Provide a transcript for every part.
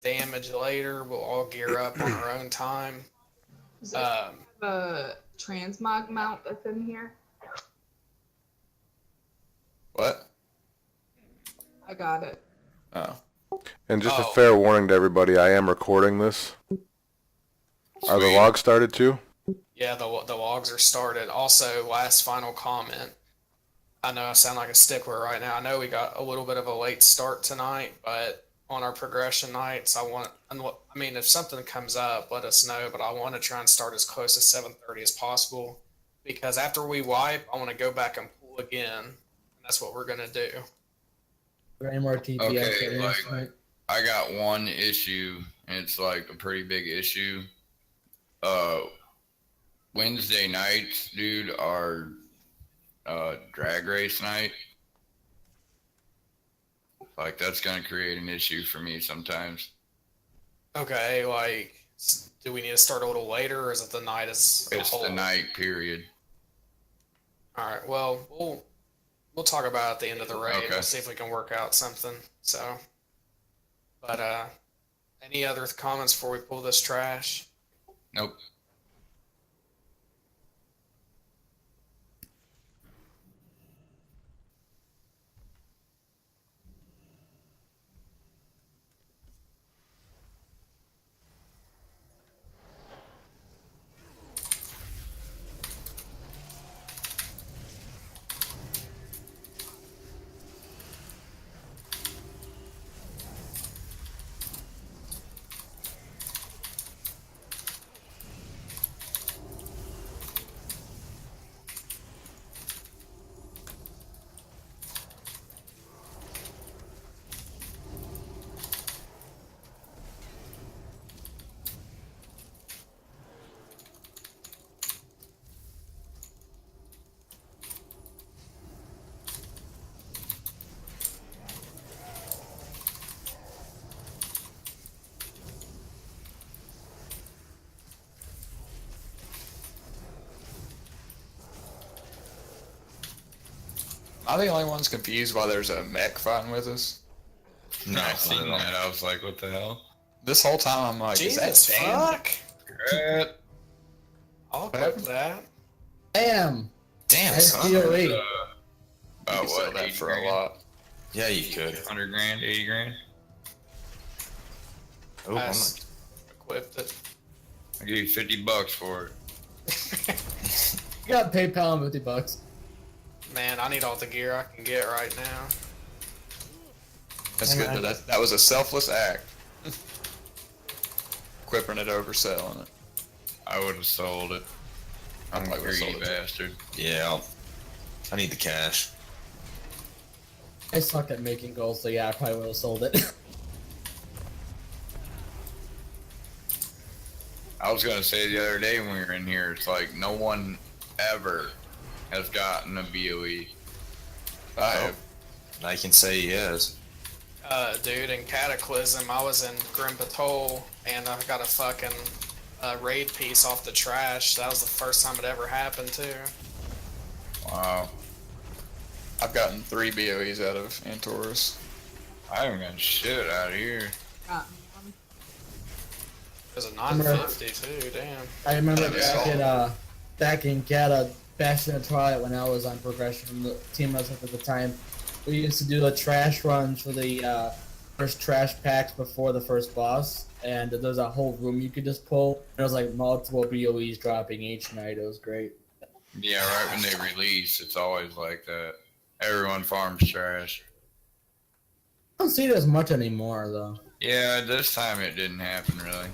damage later. We'll all gear up on our own time. Is there a transmog mount that's in here? What? I got it. Oh. And just a fair warning to everybody, I am recording this. Are the logs started too? Yeah, the logs are started. Also, last final comment. I know I sound like a stickler right now. I know we got a little bit of a late start tonight, but on our progression nights, if something comes up, let us know, but I want to try and start as close to 7:30 as possible, because after we wipe, I want to go back and pull again, and that's what we're going to do. Any more TP? Okay, I got one issue, and it's like a pretty big issue. Wednesday nights, dude, are drag race night. Like, that's gonna create an issue for me sometimes. Okay, like, do we need to start a little later, or is it the night as a whole? It's the night, period. Alright, well, we'll talk about it at the end of the raid. Okay. We'll see if we can work out something. So, but any other comments before we pull this trash? Nope. Am I the only one's confused why there's a mech fighting with us? No, I seen that. I was like, what the hell? This whole time I'm like, Jesus, is that fuck? I'll clip that. Damn. Damn, son. SDOE. About what, that for a lot. Yeah, you could. 100 grand, 80 grand? Oh, I equipped it. I'll give you $50 for it. You got PayPal and $50. Man, I need all the gear I can get right now. That's Alright. good. That was a selfless act. Equipping it over selling it. I would have sold it. I'm a greedy bastard. Yeah, I need the cash. I suck at making goals, so yeah, I probably would have sold it. I was gonna say the other day when we were in here, it's like no one ever has gotten a BOE. I have. I can say he is. Dude, in Cataclysm, I was in Grim Patrol, and I got a fucking raid piece off the trash. That was the first time it ever happened, too. Wow. I've gotten 3 BOEs out of Antorus. I haven't gotten shit out of here. There's a 950, too, damn. I remember back in Gata, Bastion and Twilight, when I was on progression, the team I was with at the time, we used to do the trash runs for the first trash packs before the first boss, and there was a whole room you could just pull. There was like multiple BOEs dropping each night. It was great. Yeah, right when they release, it's always like that. Everyone farms trash. I don't see it as much anymore, though. Yeah, this time it didn't happen really.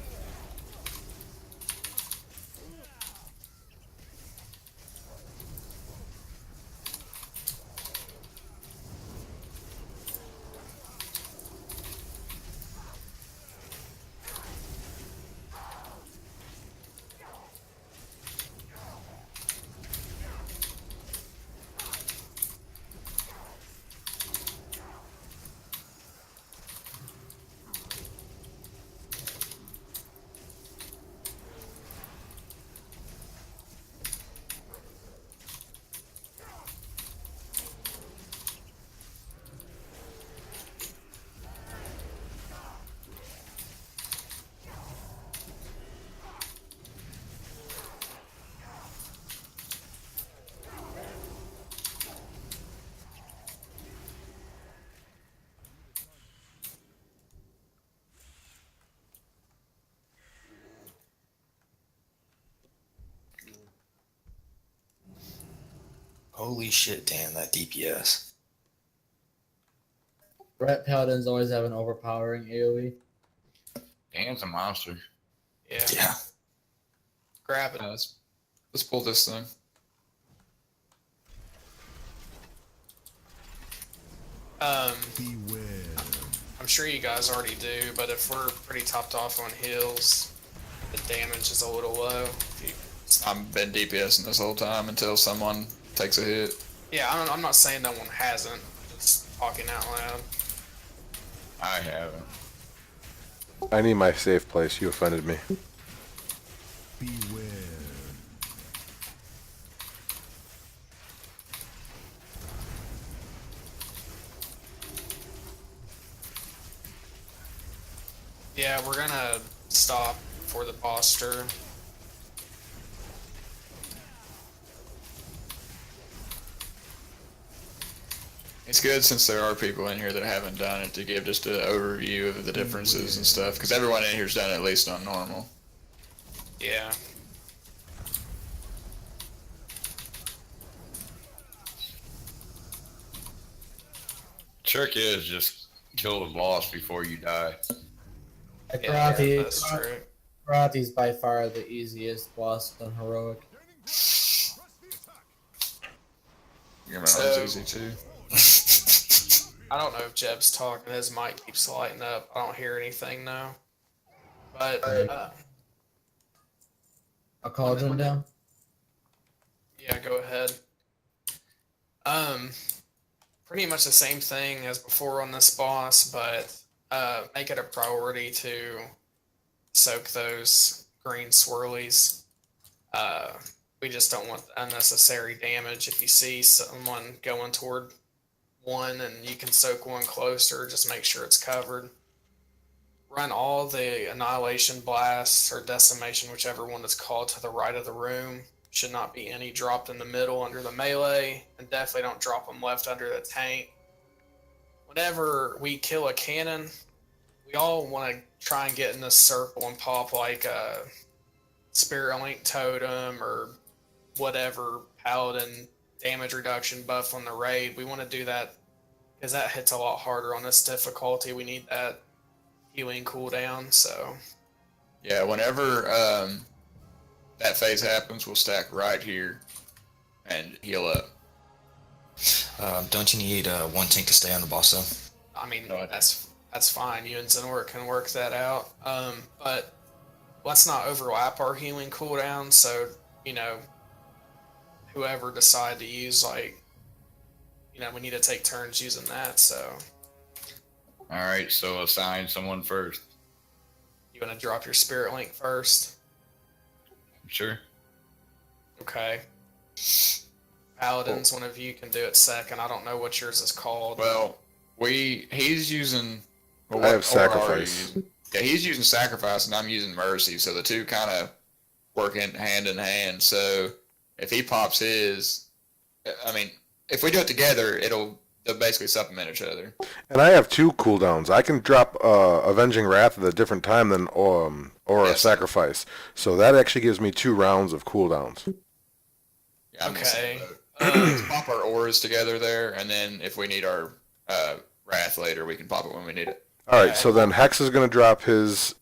Holy shit, damn, that DPS. Rat Paladins always have an overpowering AoE. Dan's a monster. Yeah. Yeah. Grab it. Let's pull this thing. I'm sure you guys already do, but if we're pretty topped off on heals, the damage is a little low. I've been DPSing this whole time until someone takes a hit. Yeah, I'm not saying no one hasn't. Just talking out loud. I haven't. I need my safe place. You offended me. Yeah, we're gonna stop for the boss turn. It's good since there are people in here that haven't done it to give just an overview of the differences and stuff, because everyone in here's done it at least on normal. Yeah. Trick is just kill the boss before you die. Yeah, Karate, that's true. Karate's by far the easiest boss on heroic. Your So- mountain's easy too. I don't know if Jeb's talking. His mic keeps lighting up. I don't hear anything now. But I'll call him down. yeah, go ahead. Pretty much the same thing as before on this boss, but make it a priority to soak those green swirlies. We just don't want unnecessary damage. If you see someone going toward one and you can soak one closer, just make sure it's covered. Run all the Annihilation Blasts or Decimation, whichever one it's called, to the right of the room. Should not be any dropped in the middle under the melee, and definitely don't drop them left under the tank. Whenever we kill a cannon, we all want to try and get in this circle and pop like a Spirit Link Totem or whatever Paladin damage reduction buff on the raid. We want to do that because that hits a lot harder on this difficulty. We need that healing cooldown, so Yeah, whenever that phase happens, we'll stack right here and heal up. Don't you need one tank to stay on the boss though? I mean, No, that's fine. You and Zenor can work that out. But let's not overlap our healing cooldown. So, whoever decide to use, we need to take turns using that. So, Alright, so assign someone first. you want to drop your Spirit Link first? Sure. Okay. Paladins, one of you can do it second. I don't know what yours is called. Well, he's using. Well, I have what aura are you Sacrifice. using? Yeah, he's using Sacrifice and I'm using Mercy, so the two kind of work in hand. So if he pops his, I mean, if we do it together, they'll basically supplement each other. And I have 2 cooldowns. I can drop Avenging Wrath at a different time than Aura Yes. Sacrifice. So that actually gives me 2 rounds of cooldowns. Yeah, I'm in the Okay. same boat. Let's pop our auras together there, and then if we need our Wrath later, we can pop it when we need it. Alright, so then Hex is going to drop his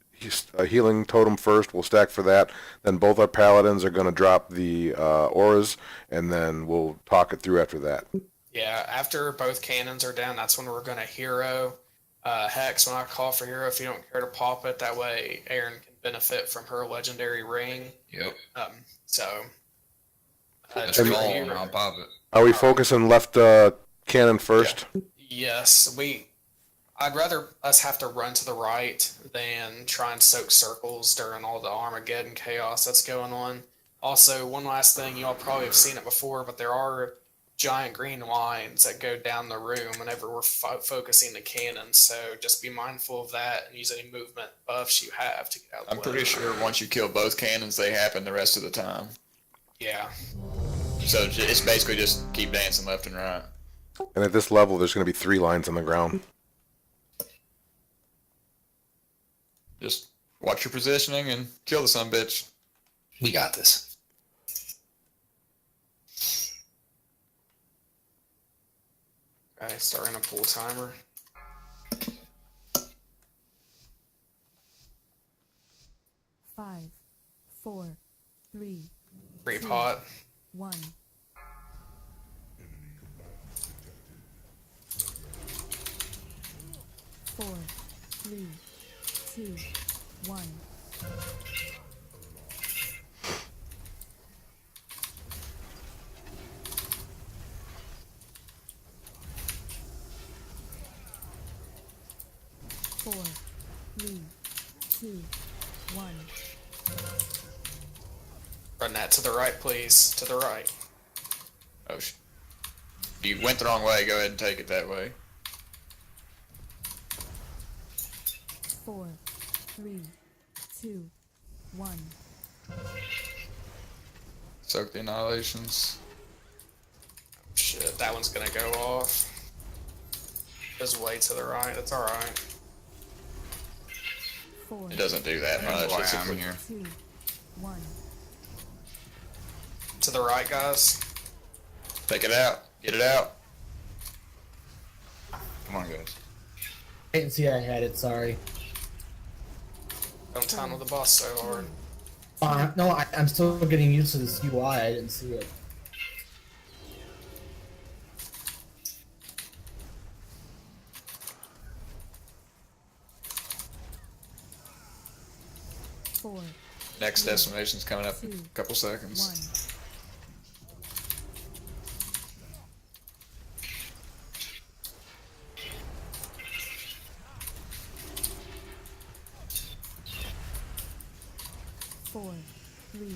healing totem first. We'll stack for that. Then both our Paladins are going to drop the auras, and then we'll talk it through after that. Yeah, after both cannons are down, that's when we're going to hero. Hex, when I call for hero, if you don't care to pop it, that way Aaron can benefit from her legendary ring. Yep. Just Just for call hero. and I'll pop it. Are we focusing left cannon first? Yes, I'd rather us have to run to the right than try and soak circles during all the Armageddon chaos that's going on. Also, one last thing, you all probably have seen it before, but there are giant green lines that go down the room whenever we're focusing the cannons, so just be mindful of that and use any movement buffs you have to get out of the I'm way. pretty sure once you kill both cannons, they happen the rest of the time. Yeah. So it's basically just keep dancing left and right. And at this level, there's going to be 3 lines on the ground. Just watch your positioning and kill the sumbitch. We got this. Okay, starting a pool timer. Five, four, three, Repot. 1. 4, 3, 2, 1. Four, three, two, 1. Run that to the right, please. To the right. Oh, you went the wrong way. Go ahead and take it that way. 4, 3, 2, 1. Soak the annihilations. Shit, that one's gonna go off. Goes way to the right. That's alright. 4, It doesn't do that That's much. why It's a I'm quick- here. 2, 1. To the right, guys. Take it out. Get it out. Come on, guys. I didn't see I had it, sorry. Don't tunnel the boss so hard. No, I'm still getting used to this UI, I didn't see it. Four, Next destination's coming up in a couple 1. seconds. Four, 3,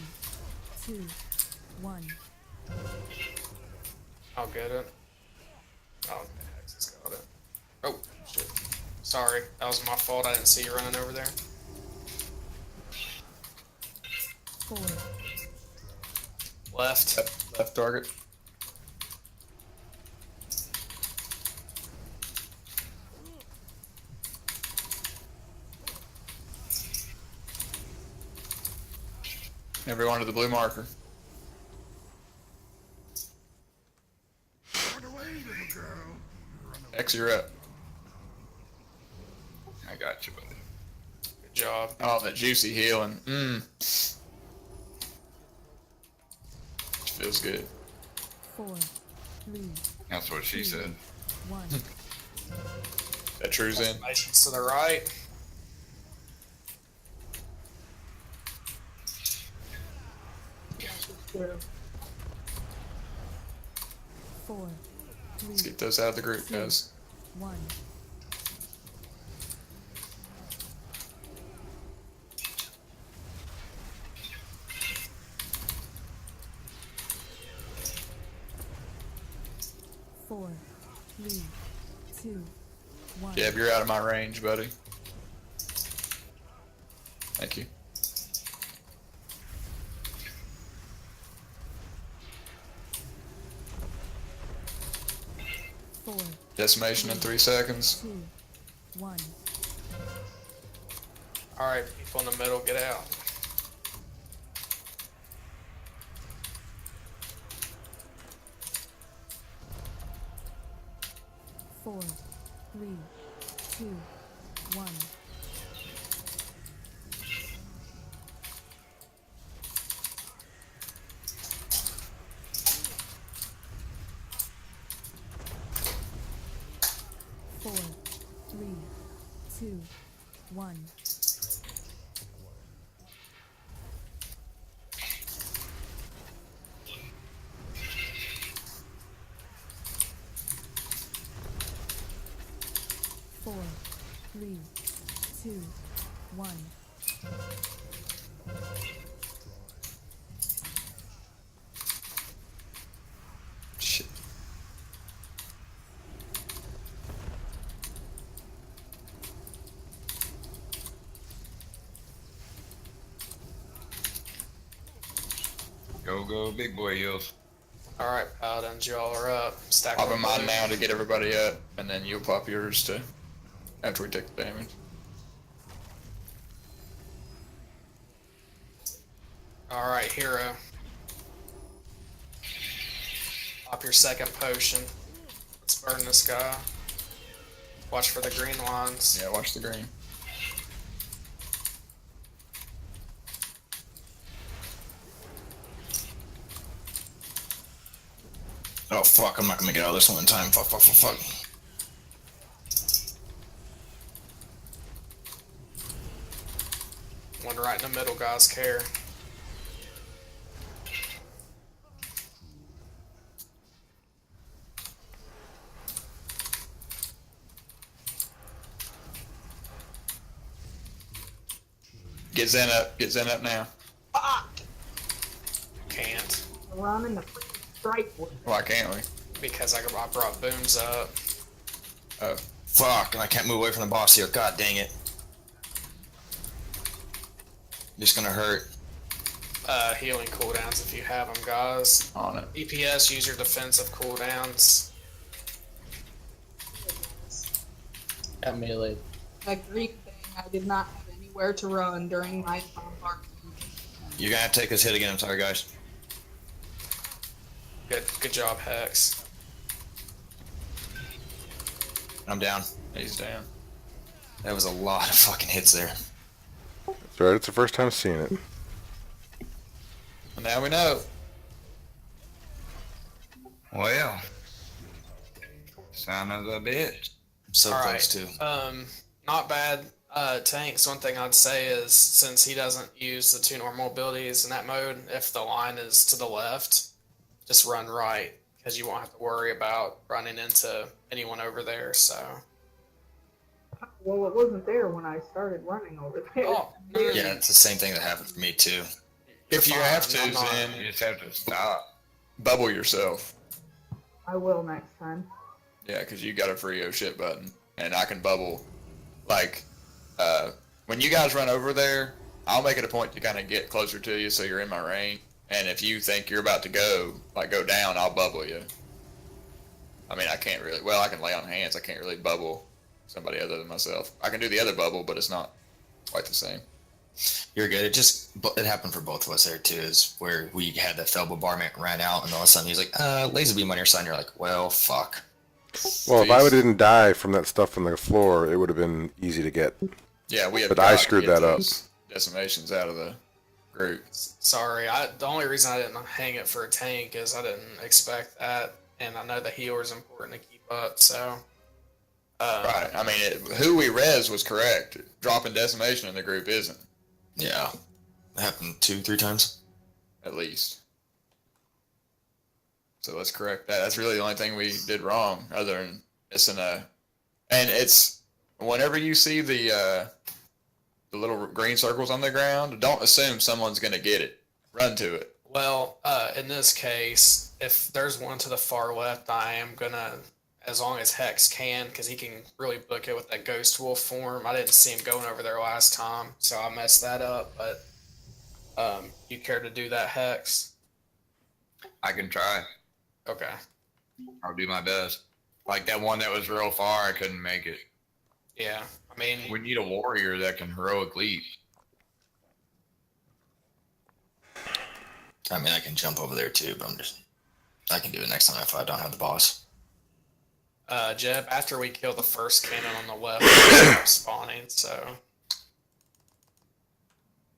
2, 1. I'll get it. Oh, Hex has got it. Oh, shit. Sorry, that was my fault. I didn't see you running over there. 4, Left. Left target. Everyone to the blue marker. X, you're up. I got you, buddy. Good job. Oh, that juicy healing. Feels good. 4, 3, That's what she said. 1. That true's in. Nations to the right. Four, Let's 3, get those out of the group, guys. 1. Four, 3, 2, 1. Jeb, you're out of my range, buddy. Thank you. Four, Decimation in 3 seconds. 2, 1. Alright, people in the middle, get out. Four, 3, 2, 1. Four, 3, 2, 1. Four, 3, 2, 1. Shit. Go, go, big boy heels. Alright, Paladins, y'all are up. Stack Popping on mine blue. now to get everybody up, and then you'll pop yours too. After we take the damage. Alright, hero. Pop your second potion. Let's Burn this guy. Watch for the green lines. Yeah, watch the green. Oh fuck, I'm not gonna get out of this one in time. Fuck, fuck, fuck, fuck. One right in the middle, guys. Care. Get Zen up. Get Zen up now. Can't. Running the freaking strike force. Why can't we? Because I brought Boomz up. Oh, Fuck, and I can't move away from the boss here. God dang it. Just gonna hurt. Healing cooldowns if you have them, guys. on it. EPS, use your defensive cooldowns. Got melee. That green thing, I did not have anywhere to run during my bombardment. You're gonna have to take this hit again. I'm sorry, guys. Good job, Hex. I'm down. He's down. That was a lot of fucking hits there. That's right. It's the first time seeing it. And now we know. Well, son of a bitch. I'm so All close right. too. Not bad. Tanks. One thing I'd say is since he doesn't use the 2 normal abilities in that mode, if the line is to the left, just run right because you won't have to worry about running into anyone over there. So. Well, it wasn't there when I started running over there. Oh, no, Yeah, it's the same thing that happened for me too. If you fine, have to, I'm not- Zen, You just have to stop. bubble yourself. I will next time. Yeah, because you got a free oh shit button, and I can bubble. Like, when you guys run over there, I'll make it a point to kind of get closer to you so you're in my range. And if you think you're about to go down, I'll bubble you. I mean, I can't really. Well, I can lay on hands. I can't really bubble somebody other than myself. I can do the other bubble, but it's not quite the same. You're good. It happened for both of us there too. Is where we had the Felba barman ran out, and all of a sudden he's like, laser beam on your side. And you're like, well, fuck. Well, if I Jeez. didn't die from that stuff on the floor, it would have been easy to get. Yeah, we have. But I got to screwed get that up. those decimations out of the group. Sorry, the only reason I didn't hang it for a tank is I didn't expect that, and I know the healer is important to keep up. So. Right. I mean, who we res was correct. Dropping decimation in the group isn't, Yeah, that happened 2-3 times. at least. So let's correct that. That's really the only thing we did wrong, other than missing a. And it's whenever you see the little green circles on the ground, don't assume someone's gonna get it. Run to it. Well, in this case, if there's one to the far left, I am gonna, as long as Hex can, because he can really book it with that Ghost Wolf form. I didn't see him going over there last time, so I messed that up. But you care to do that, Hex? I can try. Okay. I'll do my best. Like that one that was real far, I couldn't make it. Yeah. I mean, We need a warrior that can heroic leap. I mean, I can jump over there too, but I can do it next time if I don't have the boss. Jeb, after we kill the first cannon on the left, we'll start spawning. So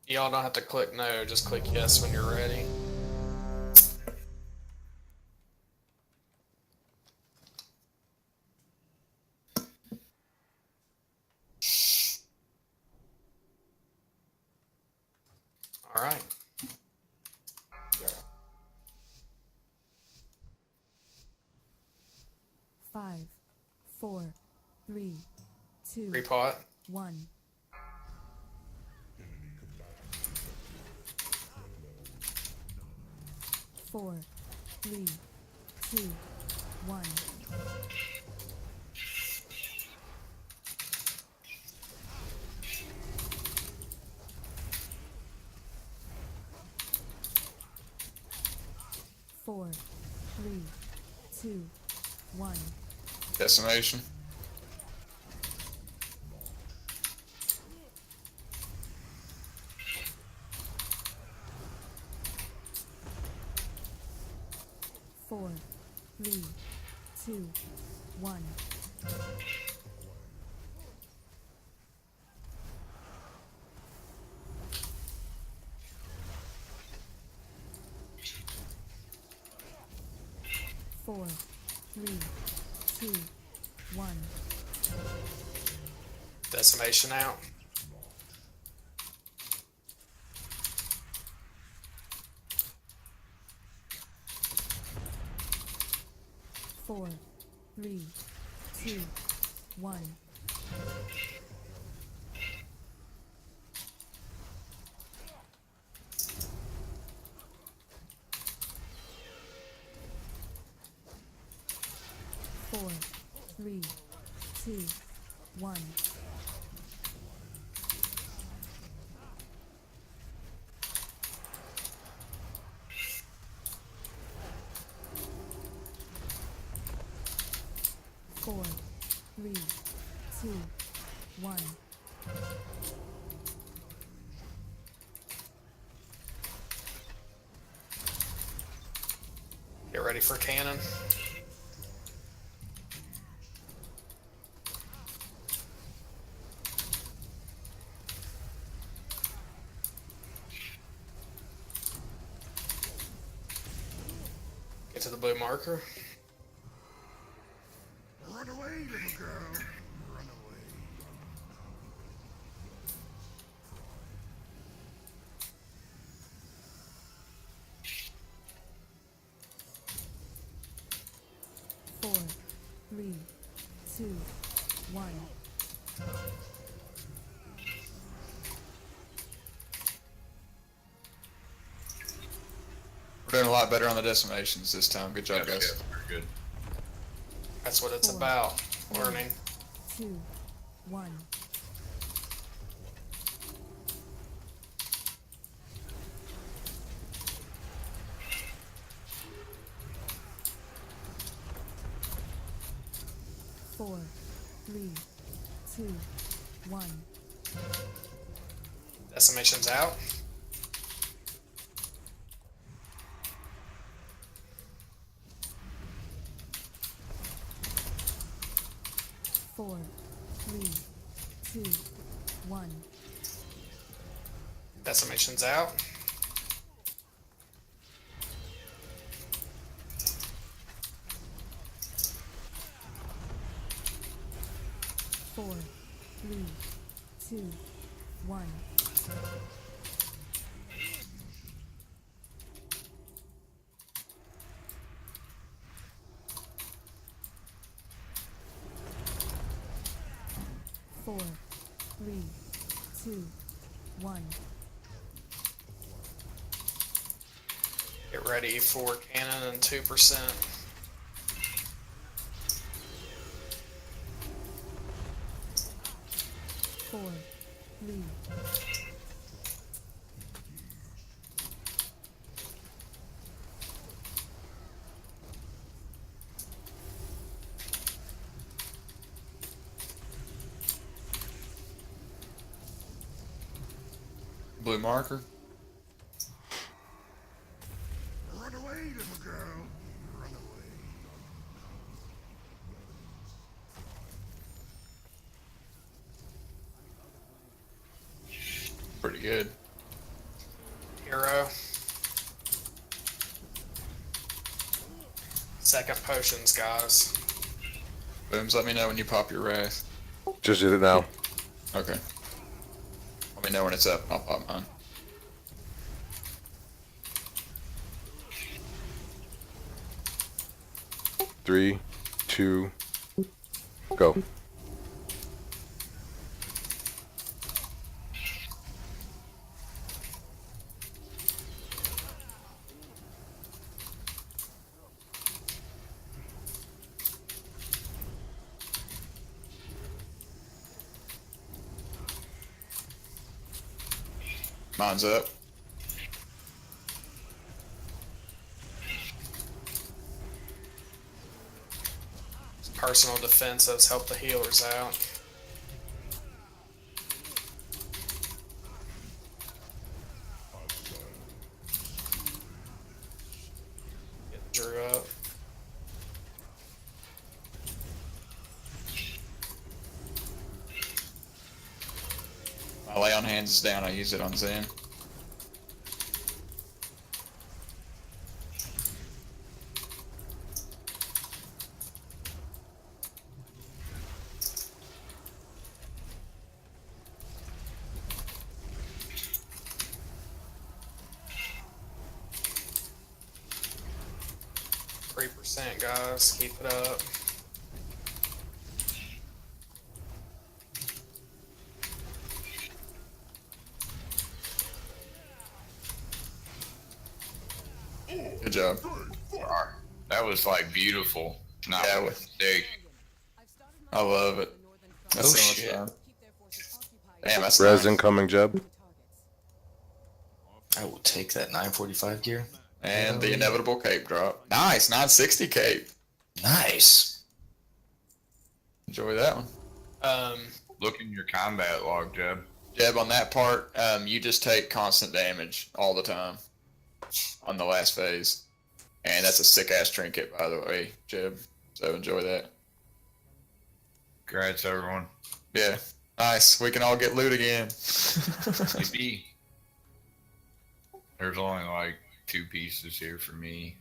y'all don't have to click no, just click yes when you're ready. All right. Five, four, three, two, Repot. 1. Four, three, two, 1. Four, three, two, 1. Decimation. Four, three, two, one. Four, three, two, one. Decimation out. Four, three, two, one. Four, three, two, one. Four, three, two, one. Get ready for cannon. Get to the blue marker. Run away, little girl. Run away. Four, three, two, one. We're doing a lot better on the decimations this time. Good job, guys. Yeah, very good. That's what it's Four. about. Learning. Two, one. Four, three, two, one. Decimation's out. Four, three, two, one. Decimation's out. Four, three, two, one. Four, three, two, one. Get ready for cannon and 2%. Four, three. Blue marker. Run away, little girl. Run away. Pretty good. Hero. Second potions, guys. Boomz, let me know when you pop your wrath. Just did it now. Okay. Let me know when it's up. I'll pop mine. Three, two, go. Mine's up. Personal defensives help the healers out. Get Drew up. hands is down, I use it on Zen. %, guys. Keep it up. Good job. That was like beautiful. Not Yeah, a mistake. I love it. That's Oh, so shit. much fun. Damn, that's Res nice. incoming, Jeb. I will take that 945 gear. And the inevitable cape drop. Nice, 960 cape. Nice. Enjoy that one. Look in your combat log, Jeb. Jeb, on that part, you just take constant damage all the time on the last phase. And that's a sick-ass trinket, by the way, Jeb. So enjoy that. Congrats, everyone. Yeah. Nice. We can all get loot again. Maybe. There's only like 2 pieces here for me.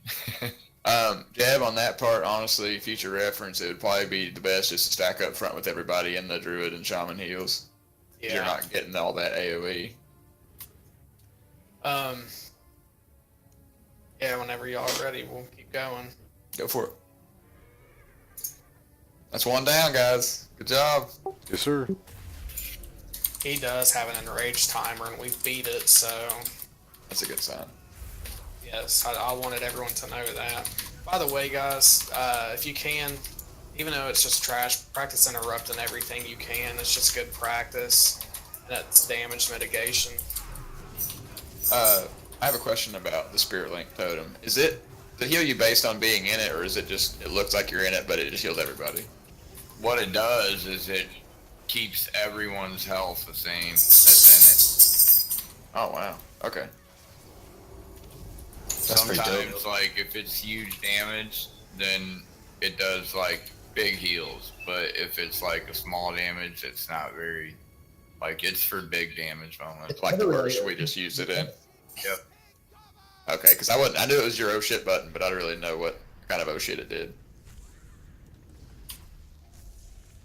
Jeb, on that part, honestly, future reference, it would probably be the best just to stack up front with everybody in the Druid and Shaman heals. Yeah. You're not getting all that AoE. Yeah, whenever y'all are ready, we'll keep going. Go for it. That's one down, guys. Good job. Yes, sir. He does have an enraged timer, and we've beat it, so That's a good sign. yes, I wanted everyone to know that. By the way, guys, if you can, even though it's just trash, practice interrupting everything you can. It's just good practice, and it's damage mitigation. I have a question about the Spirit Link totem. Is it to heal you based on being in it, or is it just it looks like you're in it, but it just heals everybody? What it does is it keeps everyone's health the same that's Oh wow. Okay. in it. That's pretty Sometimes, dope. like, if it's huge damage, then it does, like, big heals. But if it's, like, a small damage, it's not very, like, it's for big damage moments. It's like the worst we just used it in. Yep. Okay, because I knew it was your oh shit button, but I don't really know what kind of oh shit it did.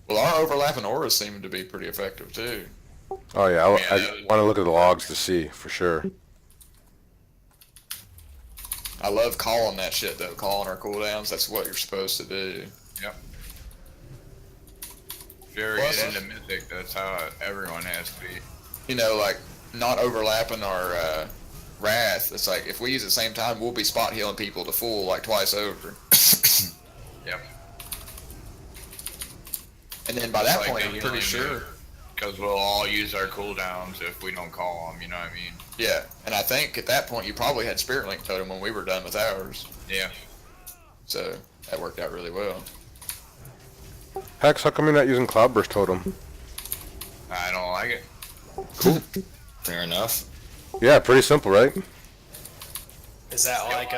Well, our overlapping auras seem to be pretty effective too. Oh yeah, I want to look at the logs to see for sure. I love calling that shit though, calling our cooldowns. That's what you're supposed to do. Yep. If you ever get into Mythic, that's how everyone has to be. You know, like not overlapping our wrath. It's like if we use it at the same time, we'll be spot healing people to full like twice over. Yep. And then by that Like point, the I'm pretty healing sure. Because we'll all use our cooldowns if we don't call them, you know what I mean? Yeah, and I think at that point you probably had Spirit Link totem when we were done with ours. Yeah. So that worked out really well. Hex, how come you're not using Cloudburst Totem? I don't like it. Cool. Fair enough. Yeah, pretty simple, right? Is that like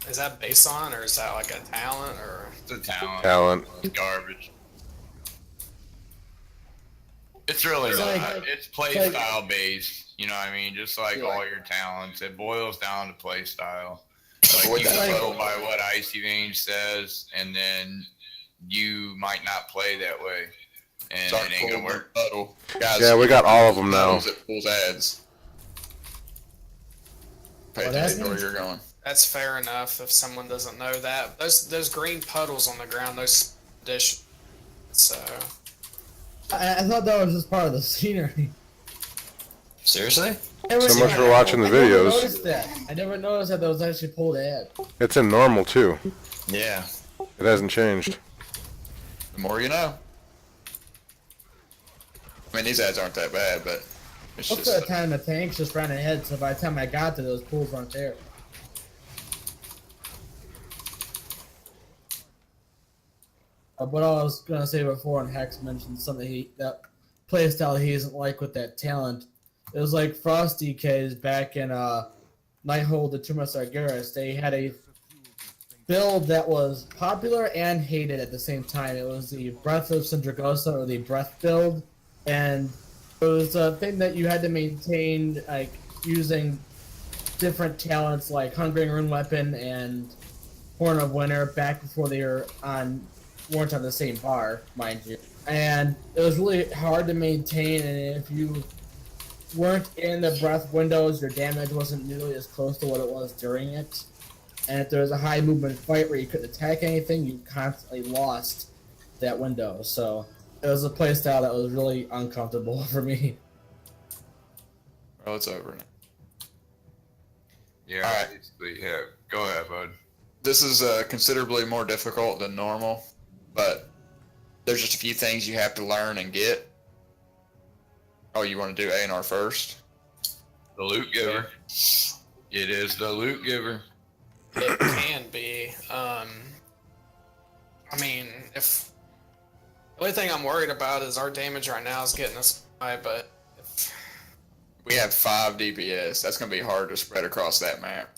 is that based on, or is that like a talent, or? It's a talent. Talent. It's garbage. It's really It's not. like- It's play like- style based. You know what I mean? Just like Yeah. all your talents, it boils down to play style. Avoid Like you that go puddle. by what Icy Vein says, and then you might not play that way, and Start it ain't gonna pulling work. the puddle. Guys, Yeah, we got all of them now. It pulls ads. Pay Well, that's attention to where nice. you're going. That's fair enough if someone doesn't know that. Those green puddles on the ground, those dish. So I thought that was just part of the scenery. Seriously? So much for watching the I never videos. noticed that. I never noticed that was actually pulled ad. It's in normal too. Yeah. It hasn't changed. The more you know. I mean, these ads aren't that bad, but it's Most of the just. time the tanks just ran ahead, so by the time I got to those pools weren't there. What I was gonna say before, and Hex mentioned something that playstyle he doesn't like with that talent. It was like Frost DKs back in Nighthold the Tumas Argyris. They had a build that was popular and hated at the same time. It was the Breath of Sindragosa, or the Breath build, and It was a thing that you had to maintain, like using different talents like Hungering Rune Weapon and Horn of Winter back before they weren't on the same bar, mind you. And it was really hard to maintain, and if you weren't in the breath windows, your damage wasn't nearly as close to what it was during it. And if there was a high movement fight where you couldn't attack anything, you constantly lost that window. So it was a playstyle that was really uncomfortable for me. Well, it's over now. Yeah, Alright. basically, yeah. Go ahead, bud. This is considerably more difficult than normal, but there's just a few things you have to learn and get. Oh, you want to do A&R first? The loot giver. It is the loot giver. It can be. I mean, if the only thing I'm worried about is our damage right now is getting us by, but if We have 5 DPS. That's going to be hard to spread across that map.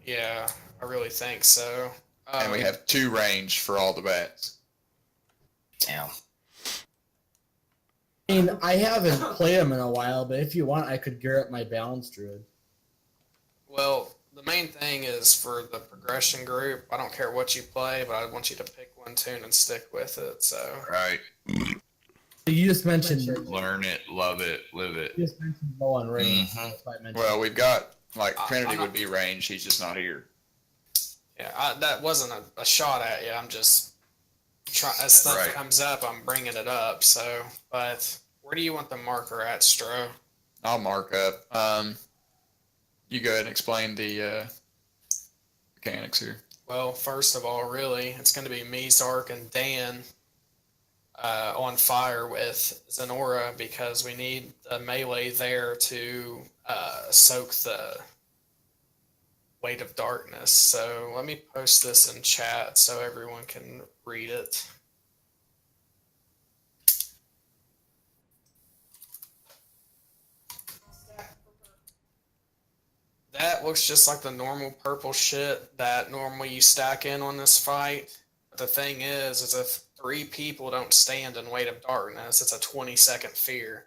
yeah, I really think so. And we have 2 range for all the bats. Damn. I mean, I haven't played them in a while, but if you want, I could gear up my Balance Druid. Well, the main thing is for the progression group, I don't care what you play, but I want you to pick one tune and stick with it, so. Right. You just mentioned Learn it, love it, live it. You just mentioned low on range. Mhm. That's why I mentioned. Well, we've got, like, Trinity I'm would not- be range. He's just not here. Yeah, that wasn't a shot at you. I'm just as stuff Right. comes up, I'm bringing it up. So, but where do you want the marker at, Stro? I'll mark up. You go ahead and explain the mechanics here. Well, first of all, really, it's going to be me, Zark, and Dan on fire with Zenora because we need the melee there to soak the weight of darkness. So let me post this in chat so everyone can read it. That looks just like the normal purple shit that normally you stack in on this fight. But the thing is if 3 people don't stand in Weight of Darkness, it's a 20-second fear.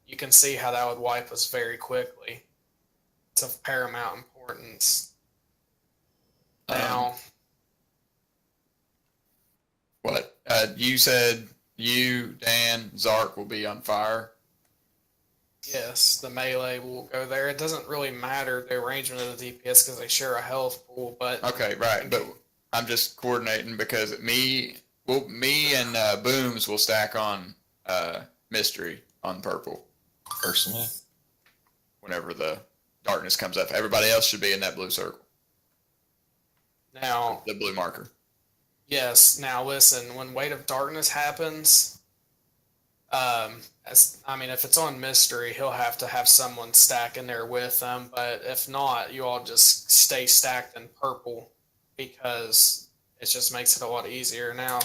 You can see how that would wipe us very quickly. It's of paramount importance. Now, What? You said you, Dan, Zark will be on fire. yes, the melee will go there. It doesn't really matter the arrangement of the DPS because they share a health pool, but Okay, right. But I'm just coordinating because me and Boomz will stack on Mystery on purple Personally. whenever the darkness comes up. Everybody else should be in that blue circle, now, the blue marker. yes, now listen, when Weight of Darkness happens, if it's on Mystery, he'll have to have someone stack in there with them, but if not, you all just stay stacked in purple because it just makes it a lot easier. Now,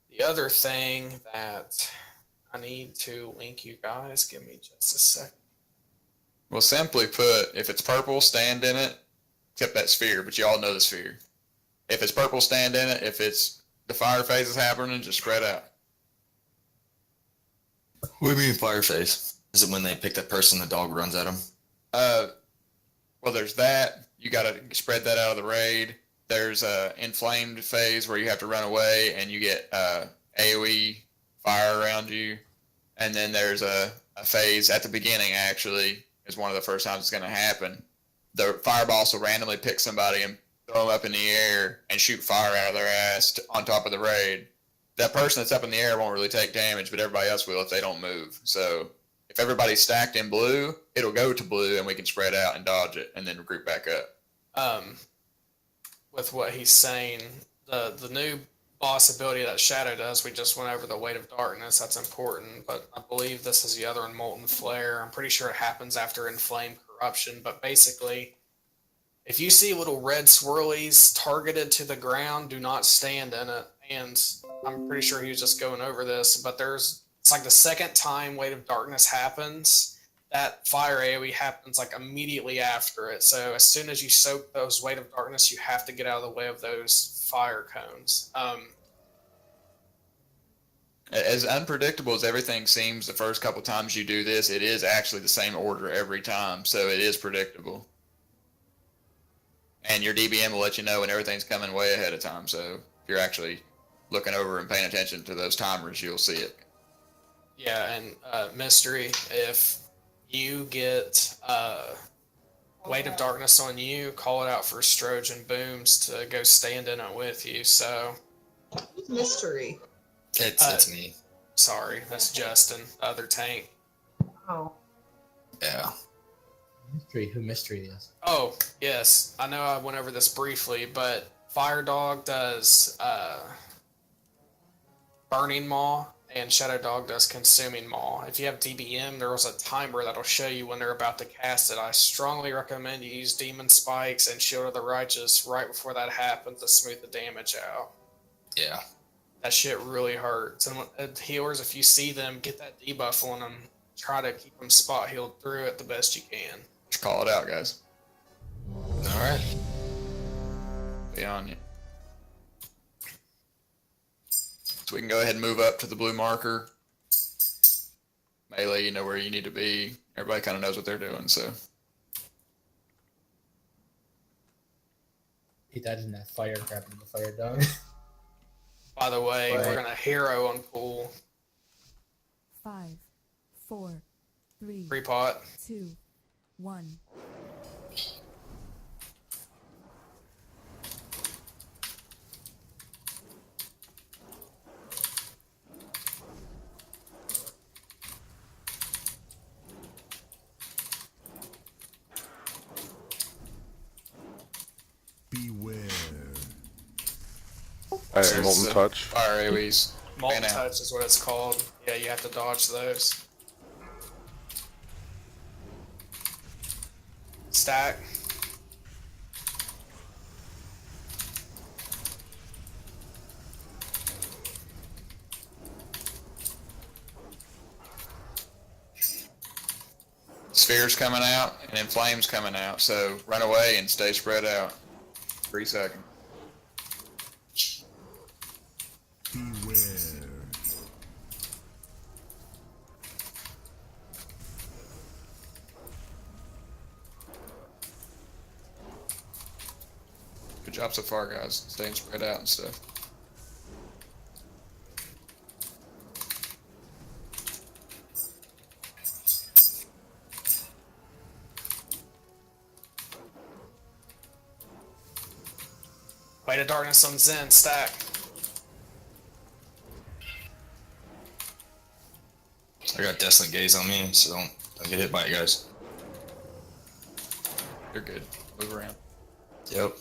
the other thing that I need to link you guys, give me just a second. Well, simply put, if it's purple, stand in it, except that sphere, but you all know the sphere. If it's purple, stand in it. If it's the fire phase is happening, just spread out. What do you mean Fireface? Is it when they pick that person, the dog runs at them? Well, there's that. You got to spread that out of the raid. There's a inflamed phase where you have to run away and you get AoE fire around you. And then there's a phase at the beginning, actually, is one of the first times it's going to happen. The fireballs will randomly pick somebody and throw them up in the air and shoot fire out of their ass on top of the raid. That person that's up in the air won't really take damage, but everybody else will if they don't move. So if everybody's stacked in blue, it'll go to blue and we can spread out and dodge it and then group back up. With what he's saying, the new boss ability that Shadow does, we just went over the Weight of Darkness. That's important, but I believe this is the other in Molten Flare. I'm pretty sure it happens after Inflamed Corruption, but basically, if you see little red swirlies targeted to the ground, do not stand in it. And I'm pretty sure he was just going over this, but it's like the second time Weight of Darkness happens, that fire AoE happens like immediately after it. So as soon as you soak those Weight of Darkness, you have to get out of the way of those fire cones. As unpredictable as everything seems the first couple times you do this, it is actually the same order every time, so it is predictable. And your DBM will let you know when everything's coming way ahead of time, so if you're actually looking over and paying attention to those timers, you'll see it. Yeah, and Mystery, if you get Weight of Darkness on you, call it out for Stroge and Boomz to go stand in it with you. So, Who's Mystery? It's me. sorry, that's Justin, the other tank. Oh. Yeah. Mystery, who Mystery is. Oh, yes, I know I went over this briefly, but Fire Dog does Burning Maw, and Shadow Dog does Consuming Maw. If you have DBM, there was a timer that'll show you when they're about to cast it. I strongly recommend you use Demon Spikes and Shield of the Righteous right before that happens to smooth the damage out. Yeah. That shit really hurts. And healers, if you see them, get that debuff on them. Try to keep them spot healed through it the best you can. Just call it out, guys. All right. Be on you. So we can go ahead and move up to the blue marker. Melee, you know where you need to be. Everybody kind of knows what they're doing, so. He died in that fire, grabbing the fire dog. By the way, Right. we're going to hero on pool. 5, 4, 3, Free pot. 2, 1. Beware. I have Molten Touch. Fire AoEs. Molten Fan out. Touch is what it's called. Yeah, you have to dodge those. Stack. Spheres coming out, and then flames coming out, so run away and stay spread out. 3 seconds. Beware. Good job so far, guys. Staying spread out and stuff. Weight of Darkness on Zen. Stack. I got Desolate Gaze on me, so don't get hit by it, guys. You're good. Move around. Yep.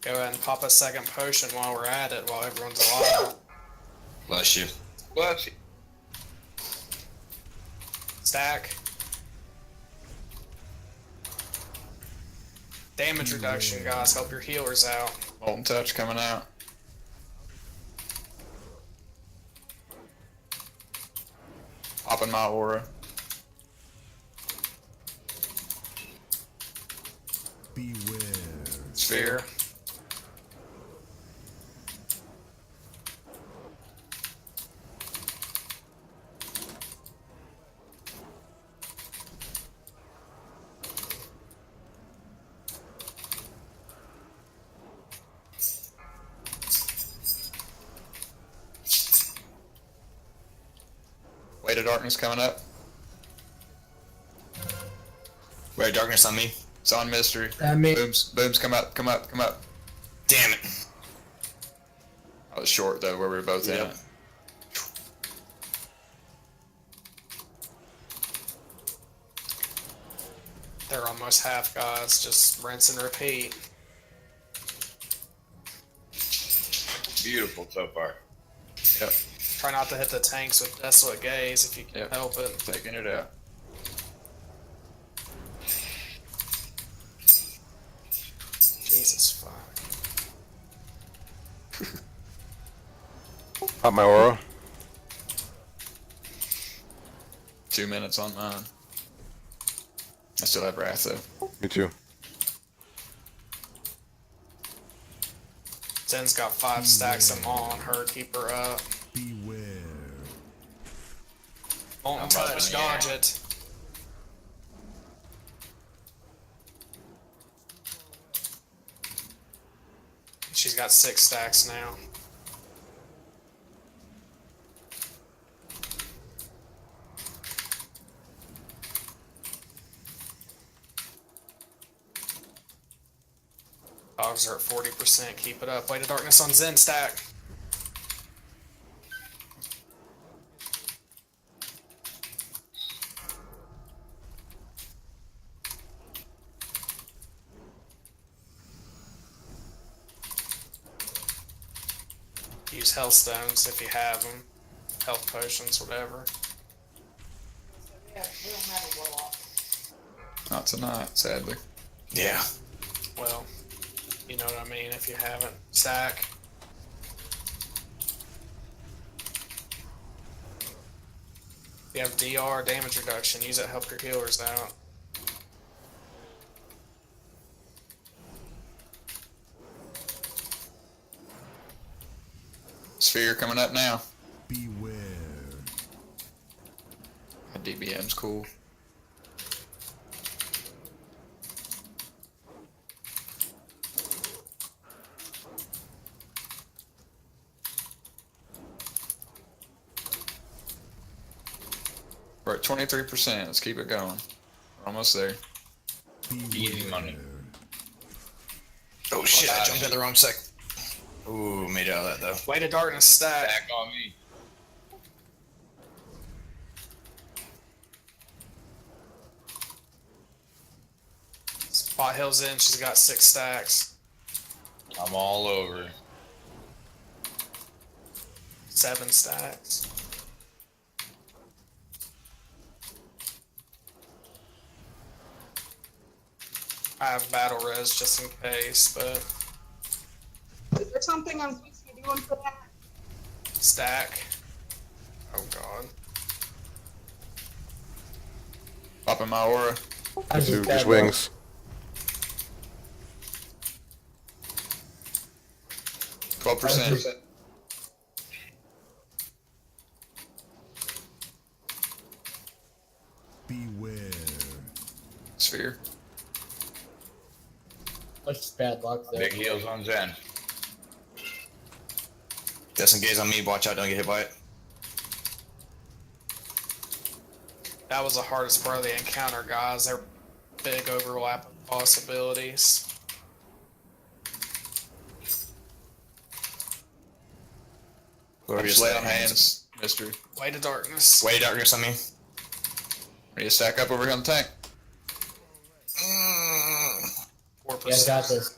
Go ahead and pop a second potion while we're at it, while everyone's alive. Bless you. Bless you. Stack. Damage reduction, guys. Help your healers out. Molten Touch coming out. Popping my aura. Beware. Sphere. Weight of Darkness coming up. Ray Darkness on me. It's on Mystery. Me. Boomz, come up, come up, come up. Damn it. I was short though, where we were both in Yep. it. They're almost half, guys. Just rinse and repeat. Beautiful so far. Yep, Try not to hit the tanks with Desolate Gaze if you can Yep. help it. taking it out. Jesus fuck. Pop my aura. 2 minutes on mine. I still have Wrath though. Me too. Zen's got 5 stacks of maul on her. Keep her up. Beware. Won't I'm up touch. in the Dodge air. it. She's got 6 stacks now. Dogs are at 40%. Keep it up. Weight of Darkness on Zen stack. Use health stones if you have them. Health potions, whatever. Yeah, we don't have a blow-off. Not tonight, sadly. Yeah. Well, you know what I mean if you haven't. Stack. If you have DR, damage reduction, use it to help your healers out. Sphere coming up now. Beware. My DBM's cool. We're at 23%. Let's keep it going. We're almost there. Easy money. Oh shit! I jumped in the wrong sec. Ooh, made it out of that though. Weight of Darkness stack. Back on me. Spot Hill's in, she's got 6 stacks. I'm all over. 7 stacks. I have battle res just in case, but Is there something I'm supposed to be doing for that? stack. Oh god. Popping my aura. I Just bad luck. wings. I 12%. just- Beware. Sphere. That's just bad luck there. Big heals on Zen. Disengage on me. Watch out! Don't get hit by it. That was the hardest part of the encounter, guys. They're big overlapping possibilities. Whoever Just just lay lay on hands, Mister. Weight of Darkness. Way darkness on me. Ready to stack up over here on the tank? 4%. Yeah, I got this.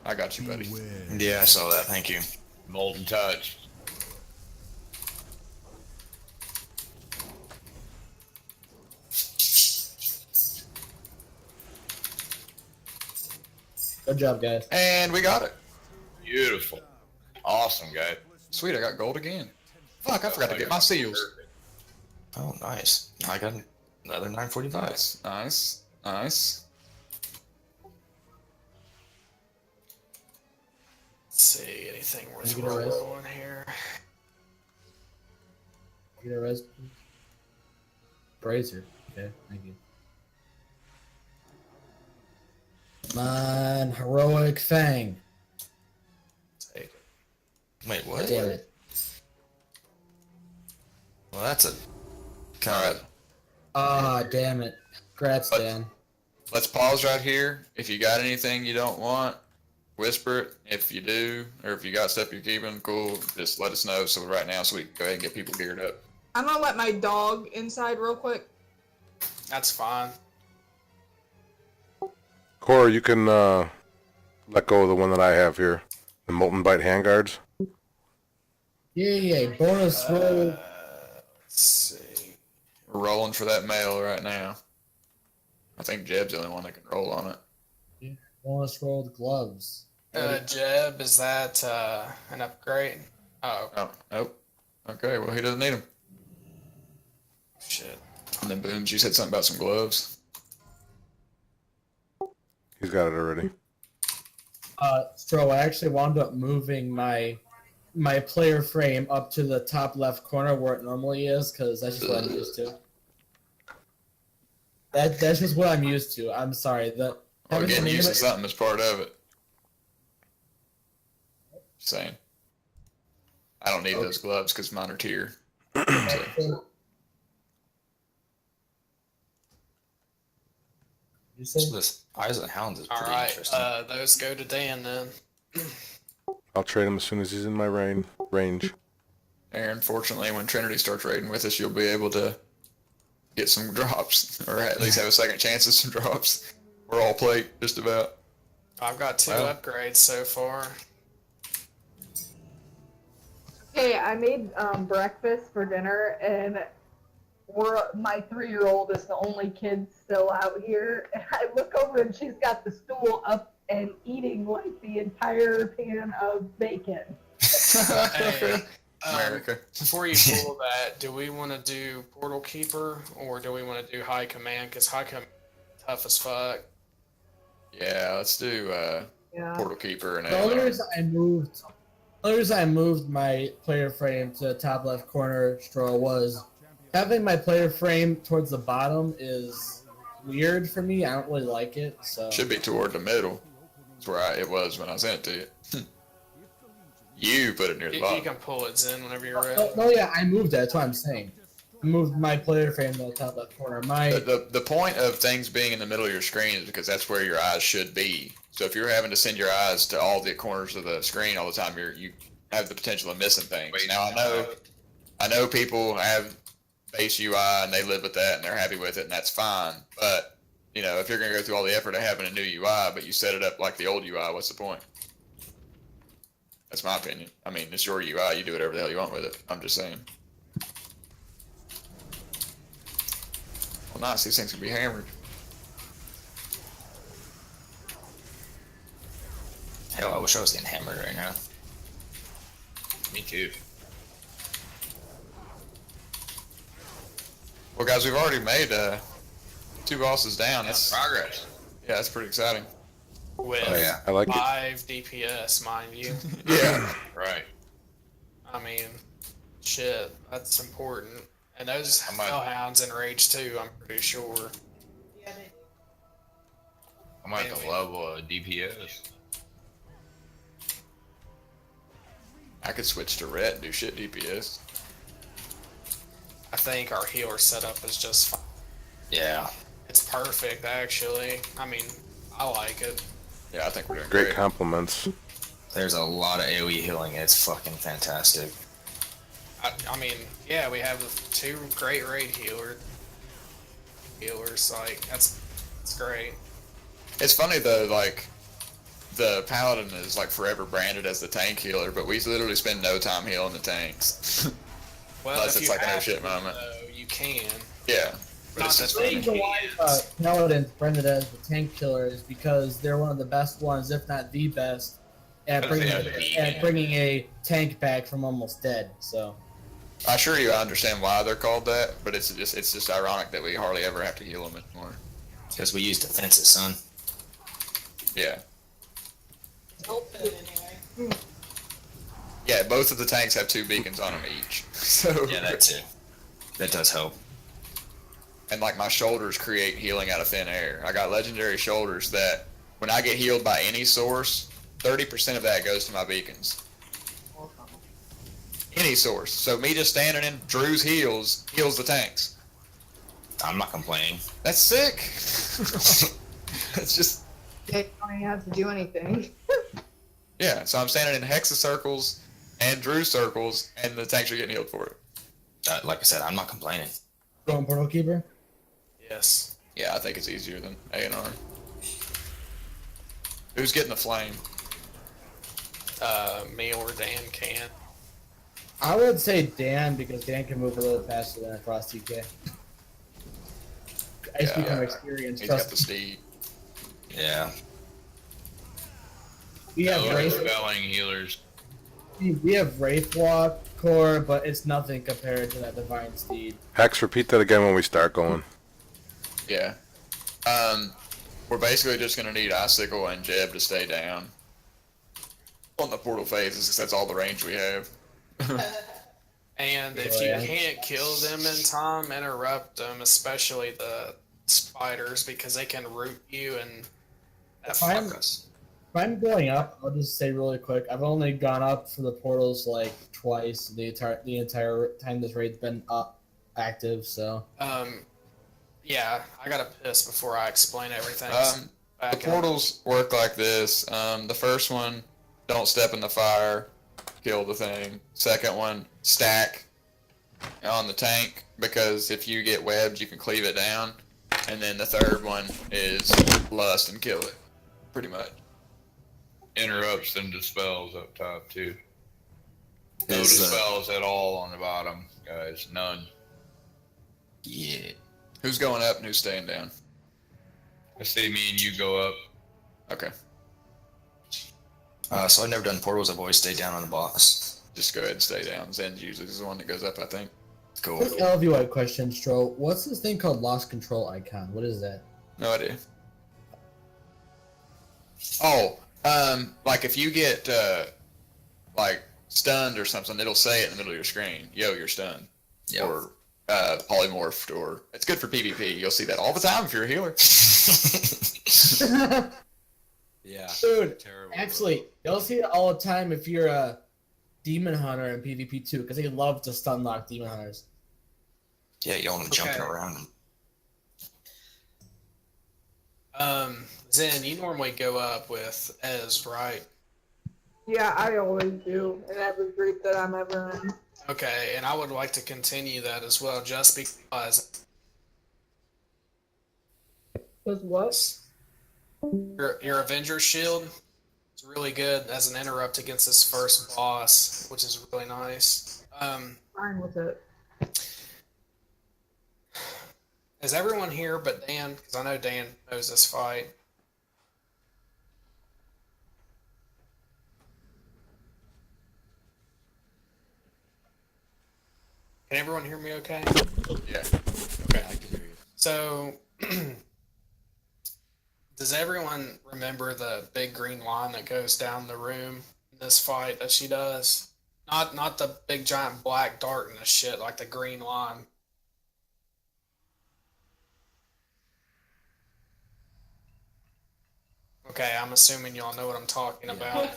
I got you, buddy. Beware. Yeah, I saw that. Thank you. Molten touch. Good job, guys. And we got it. Beautiful. Awesome, guy. Sweet, I got gold again. Fuck, I forgot to get my seals. Oh, nice. Now I got another 945. Nice, nice, nice. Let's see, anything worth Can you get a res? rolling here. Get a res, please. Brazier. Okay, thank you. Come on, heroic Fang. Take it. Wait, what? Damn it. Well, that's a kind of. Ah, damn it. Congrats, But- Dan. Let's pause right here. If you got anything you don't want, whisper it. If you do, or if you got stuff you're keeping, cool, just let us know. So right now, so we can go ahead and get people geared up. I'm gonna let my dog inside real quick. That's fine. Cora, you can let go of the one that I have here. The Molten Bite handguards. Yay, bonus roll. Let's see. We're rolling for that mail right now. I think Jeb's the only one that can roll on it. Bonus rolled gloves. Jeb, is that an upgrade? Oh, Oh, nope. Okay, well, he doesn't need them. shit. And then Boomz, you said something about some gloves. He's got it already. So I actually wound up moving my player frame up to the top left corner where it normally is, because that's just what I'm used to. That's just what I'm used to. I'm sorry. Or getting used to something is part of it. Saying. I don't need those gloves because mine are tier. So. You say? So this Eyes of the Hounds is All pretty right, interesting. those go to Dan then. I'll trade him as soon as he's in my range. Aaron, fortunately, when Trinity starts raiding with us, you'll be able to get some drops, or at least have a second chance at some drops. We're all plate, just about. I've got 2 Wow. upgrades so far. Hey, I made breakfast for dinner, and my 3-year-old is the only kid still out here. And I look over, and she's got the stool up and eating like the entire pan of bacon. Hey, America. before you pull that, do we want to do Portal Keeper or do we want to do High Command? Because High Command is tough as fuck. Yeah, let's do Yeah. Portal Keeper and The only AR. reason I moved my player frame to the top left corner, Stroll, was having my player frame towards the bottom is weird for me. I don't really like it. So Should be toward the middle. That's where it was when I sent it to you. You put it near the You bottom. can pull it in whenever you're ready. no, yeah, I moved it. That's what I'm saying. I moved my player frame to the top left corner. The point of things being in the middle of your screen is because that's where your eyes should be. So if you're having to send your eyes to all the corners of the screen all the time, you have the potential of missing things. Now I know people have base UI and they live with that and they're happy with it and that's fine. But you know, if you're gonna go through all the effort of having a new UI, but you set it up like the old UI, what's the point? That's my opinion. I mean, it's your UI. You do whatever the hell you want with it. I'm just saying. Well, nice. These things can be hammered. Hell, I wish I was getting hammered right now. Me too. Well, guys, we've already made 2 bosses down. That's That's progress. yeah, that's pretty exciting. With Oh, yeah. I like it. 5 DPS, mind you. Yeah. Right. I mean, shit, that's important. And those I might- hellhounds in Rage 2, I'm pretty sure. I'm at the level of DPS. I could switch to ret and do shit DPS. I think our healer setup is just fine. Yeah. It's perfect, actually. I mean, I like it. Yeah, I think we're doing Great great. compliments. There's a lot of AoE healing. It's fucking fantastic. I mean, yeah, we have 2 great raid healers. Like, that's great. It's funny though, like the paladin is like forever branded as the tank healer, but we literally spend no time healing the tanks. Well, Unless if it's you like an oh have shit to, moment. though, you can. Yeah, but Not it's that just The many funny. reason why Paladin's branded as the tank killer is because they're one of the best ones, if not the best, at Because they bringing have the bringing a tank back from almost dead. So I assure you, I understand why they're called that, but it's just ironic that we hardly ever have to heal them anymore. Because we use defenses, son. Yeah. Yeah, both of the tanks have 2 beacons on them each. So Yeah, that too. That does help. and like my shoulders create healing out of thin air. I got legendary shoulders that when I get healed by any source, 30% of that goes to my beacons. Any source. So me just standing in Drew's heals the tanks. I'm not complaining. That's sick. It's just They don't even have to do anything. yeah. So I'm standing in Hexa circles and Drew circles, and the tanks are getting healed for it. Like I said, I'm not complaining. going Portal Keeper. Yes. Yeah, I think it's easier than A&R. Who's getting the flame? Me or Dan can. I would say Dan because Dan can move a little faster than a Frost TK. I speak Yeah. from experience. He's got Trust the steed. Yeah. we have Those Wraith. spelling healers. We have Wraith Walk, core, but it's nothing compared to that Divine Steed. Hex, repeat that again when we start going. Yeah. We're basically just gonna need Icicle and Jeb to stay down on the portal phases, because that's all the range we have. And if you can't kill them in time, interrupt them, especially the spiders, because they can root you and that fuck us. If I'm going up, I'll just say really quick. I've only gone up for the portals like twice the entire time this raid's been up active. So Yeah, I gotta piss before I explain everything. The portals work like this. The first one, don't step in the fire, kill the thing. Second one, stack on the tank, because if you get webbed, you can cleave it down. And then the third one is lust and kill it, pretty much. Interrupts and dispels up top too. No dispels at all on the bottom, guys. None. Yeah. Who's going up and who's staying down? I say me and you go up. Okay, So I've never done portals. I've always stayed down on the boss. just go ahead and stay down. Zen usually is the one that goes up, I think. Cool. quick LVY question, Stro. What's this thing called Lost Control icon? What is that? No idea. Oh, like if you get like stunned or something, it'll say it in the middle of your screen. Yo, you're stunned. Yeah. Or polymorphed, or it's good for PvP. You'll see that all the time if you're a healer. Yeah. Dude, Terrible. actually, you'll see it all the time if you're a demon hunter in PvP too, because they love to stun lock demon hunters. Yeah, you don't want them jumping Okay. around. Zen, you normally go up with Ez, right? Yeah, I always do in every group that I'm ever in. Okay, and I would like to continue that as well, just because Was what? your Avenger shield is really good as an interrupt against this first boss, which is really nice. Fine with it. Is everyone here but Dan? Because I know Dan knows this fight. Can everyone hear me okay? Yeah. Okay. So, does everyone remember the big green line that goes down the room in this fight that she does? Not the big giant black dart and the shit, like the green line. Okay, I'm assuming y'all know what I'm talking about.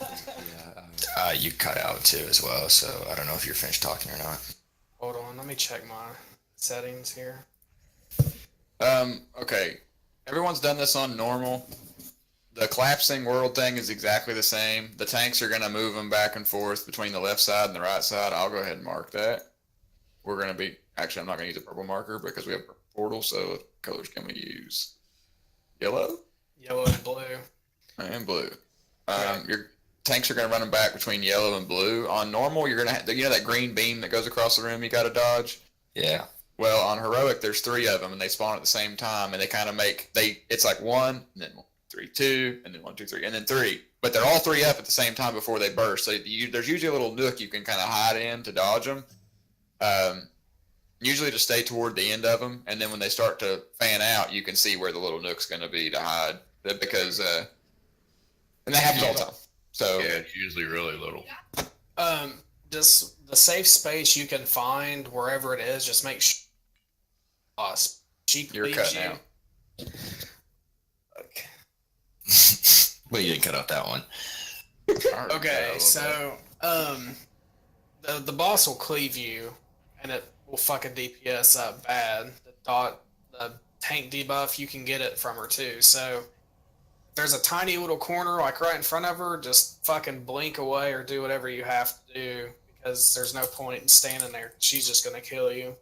You cut out too as well, so I don't know if you're finished talking or not. Hold on, let me check my settings here. Okay. Everyone's done this on normal. The collapsing world thing is exactly the same. The tanks are going to move them back and forth between the left side and the right side. I'll go ahead and mark that. We're going to be... Actually, I'm not going to use a purple marker because we have a portal, so what colors can we use? Yellow? Yellow and blue. And blue. Your tanks are going to run them back between yellow and blue. On normal, you're going to have... You know that green beam that goes across the room you got to dodge? Yeah. Well, on heroic, there's 3 of them, and they spawn at the same time, and they kind of make it's like 1, and then 1, 3, 2, and then 1, 2, 3, and then 3. But they're all 3 up at the same time before they burst. So there's usually a little nook you can kind of hide in to dodge them. Usually to stay toward the end of them, and then when they start to fan out, you can see where the little nook's going to be to hide. Because and that happens all the time. So Yeah, it's usually really little. Just the safe space you can find wherever it is, just make sure she You're leaves cutting you. out. Okay. Well, you didn't cut out that one. Okay, so the boss will cleave you, and it will fucking DPS up bad. The tank debuff, you can get it from her too. So if there's a tiny little corner like right in front of her, just fucking blink away or do whatever you have to do, because there's no point in standing there. She's just gonna kill you.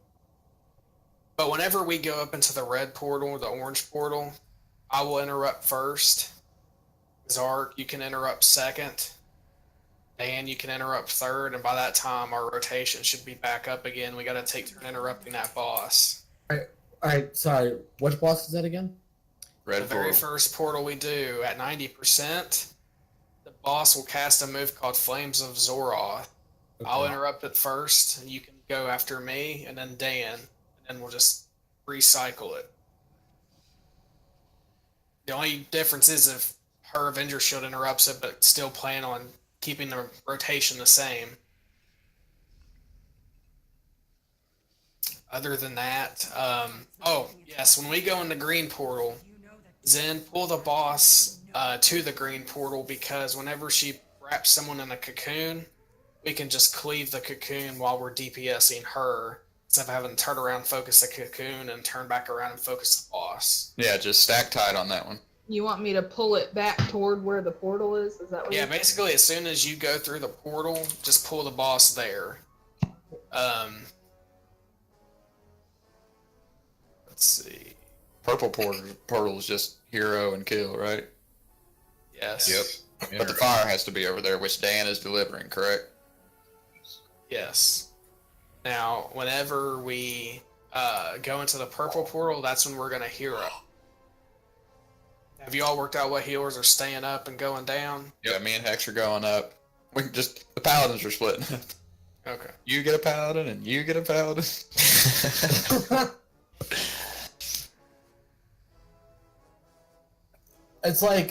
But whenever we go up into the red portal, the orange portal, I will interrupt first. Zark, you can interrupt second. Dan, you can interrupt third, and by that time, our rotation should be back up again. We got to take turn interrupting that boss. Alright, sorry. Which boss is that again? Red The very portal. first portal we do, at 90%, the boss will cast a move called Flames of Zoroth. I'll interrupt it first. You can go after me, and then Dan, and then we'll just recycle it. The only difference is if her Avenger Shield interrupts it, but still plan on keeping the rotation the same. Other than that, oh yes, when we go in the green portal, Zen, pull the boss to the green portal, because whenever she wraps someone in a cocoon, we can just cleave the cocoon while we're DPSing her, instead of having to turn around, focus the cocoon, and turn back around and focus the boss. Yeah, just stack tight on that one. You want me to pull it back toward where the portal is? Is that what Yeah, you're basically as soon as you go through the portal, just pull the boss there. Let's see. Purple portal is just hero and kill, right? Yes. Yep. But the fire has to be over there, which Dan is delivering, correct? Yes. Now, whenever we go into the purple portal, that's when we're going to hero. Have you all worked out what healers are staying up and going down? Yeah, me and Hex are going up. We can just, the paladins are splitting. Okay. You get a paladin and you get a paladin. It's like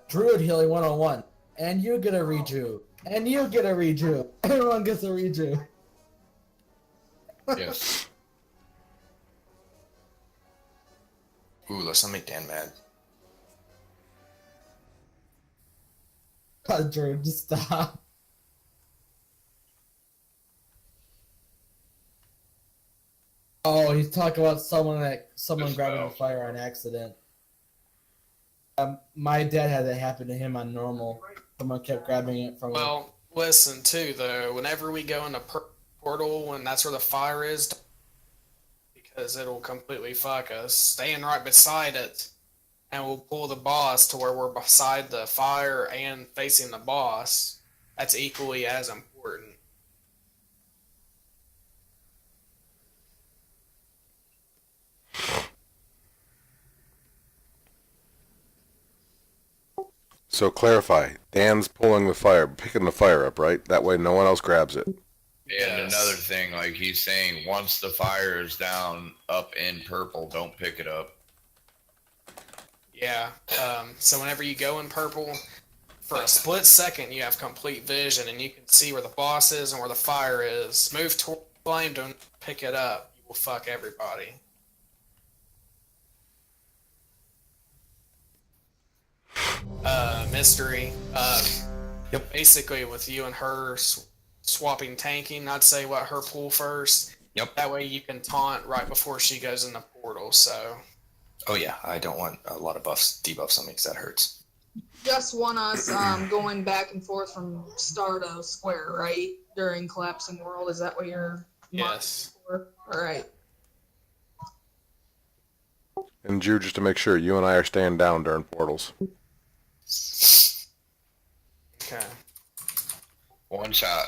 Druid healing 101. And you get a reju. And you get a reju. Everyone gets a reju. Yes. Ooh, let's not make Dan mad. Druid, just stop. Oh, he's talking about someone grabbing a fire on accident. My dad had that happen to him on normal. Someone kept grabbing it from him. Well, listen, too, though. Whenever we go into portal and that's where the fire is, because it'll completely fuck us, staying right beside it, and we'll pull the boss to where we're beside the fire and facing the boss. That's equally as important. So clarify, Dan's pulling the fire, picking the fire up, right? That way no one else grabs it. And another thing, like he's saying, once the fire is down up in purple, don't pick it up. Yeah. So whenever you go in purple, for a split second, you have complete vision, and you can see where the boss is and where the fire is. Move toward the flame, don't pick it up. You will fuck everybody. Mystery. Yep. Basically, with you and her swapping tanking, I'd say let her pull first. Yep. That way you can taunt right before she goes in the portal, so... Oh yeah, I don't want a lot of buffs, debuffs on me because that hurts. just want us going back and forth from star to square, right? During collapsing world, is that what you're Yes. for? All right. And Drew, just to make sure, you and I are staying down during portals. Okay. One shot.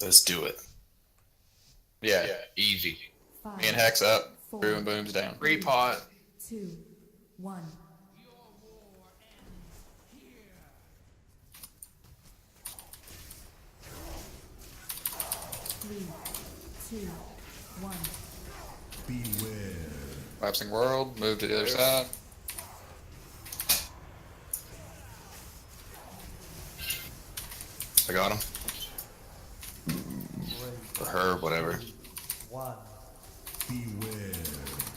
Let's do it. Yeah. Easy. Five, Me and Hex up. four, Drew and Boomz down. Repot. 2, 1. Three, 2, 1. Beware. Collapsing world. Move to the other side. I got him. Or her, whatever. Beware.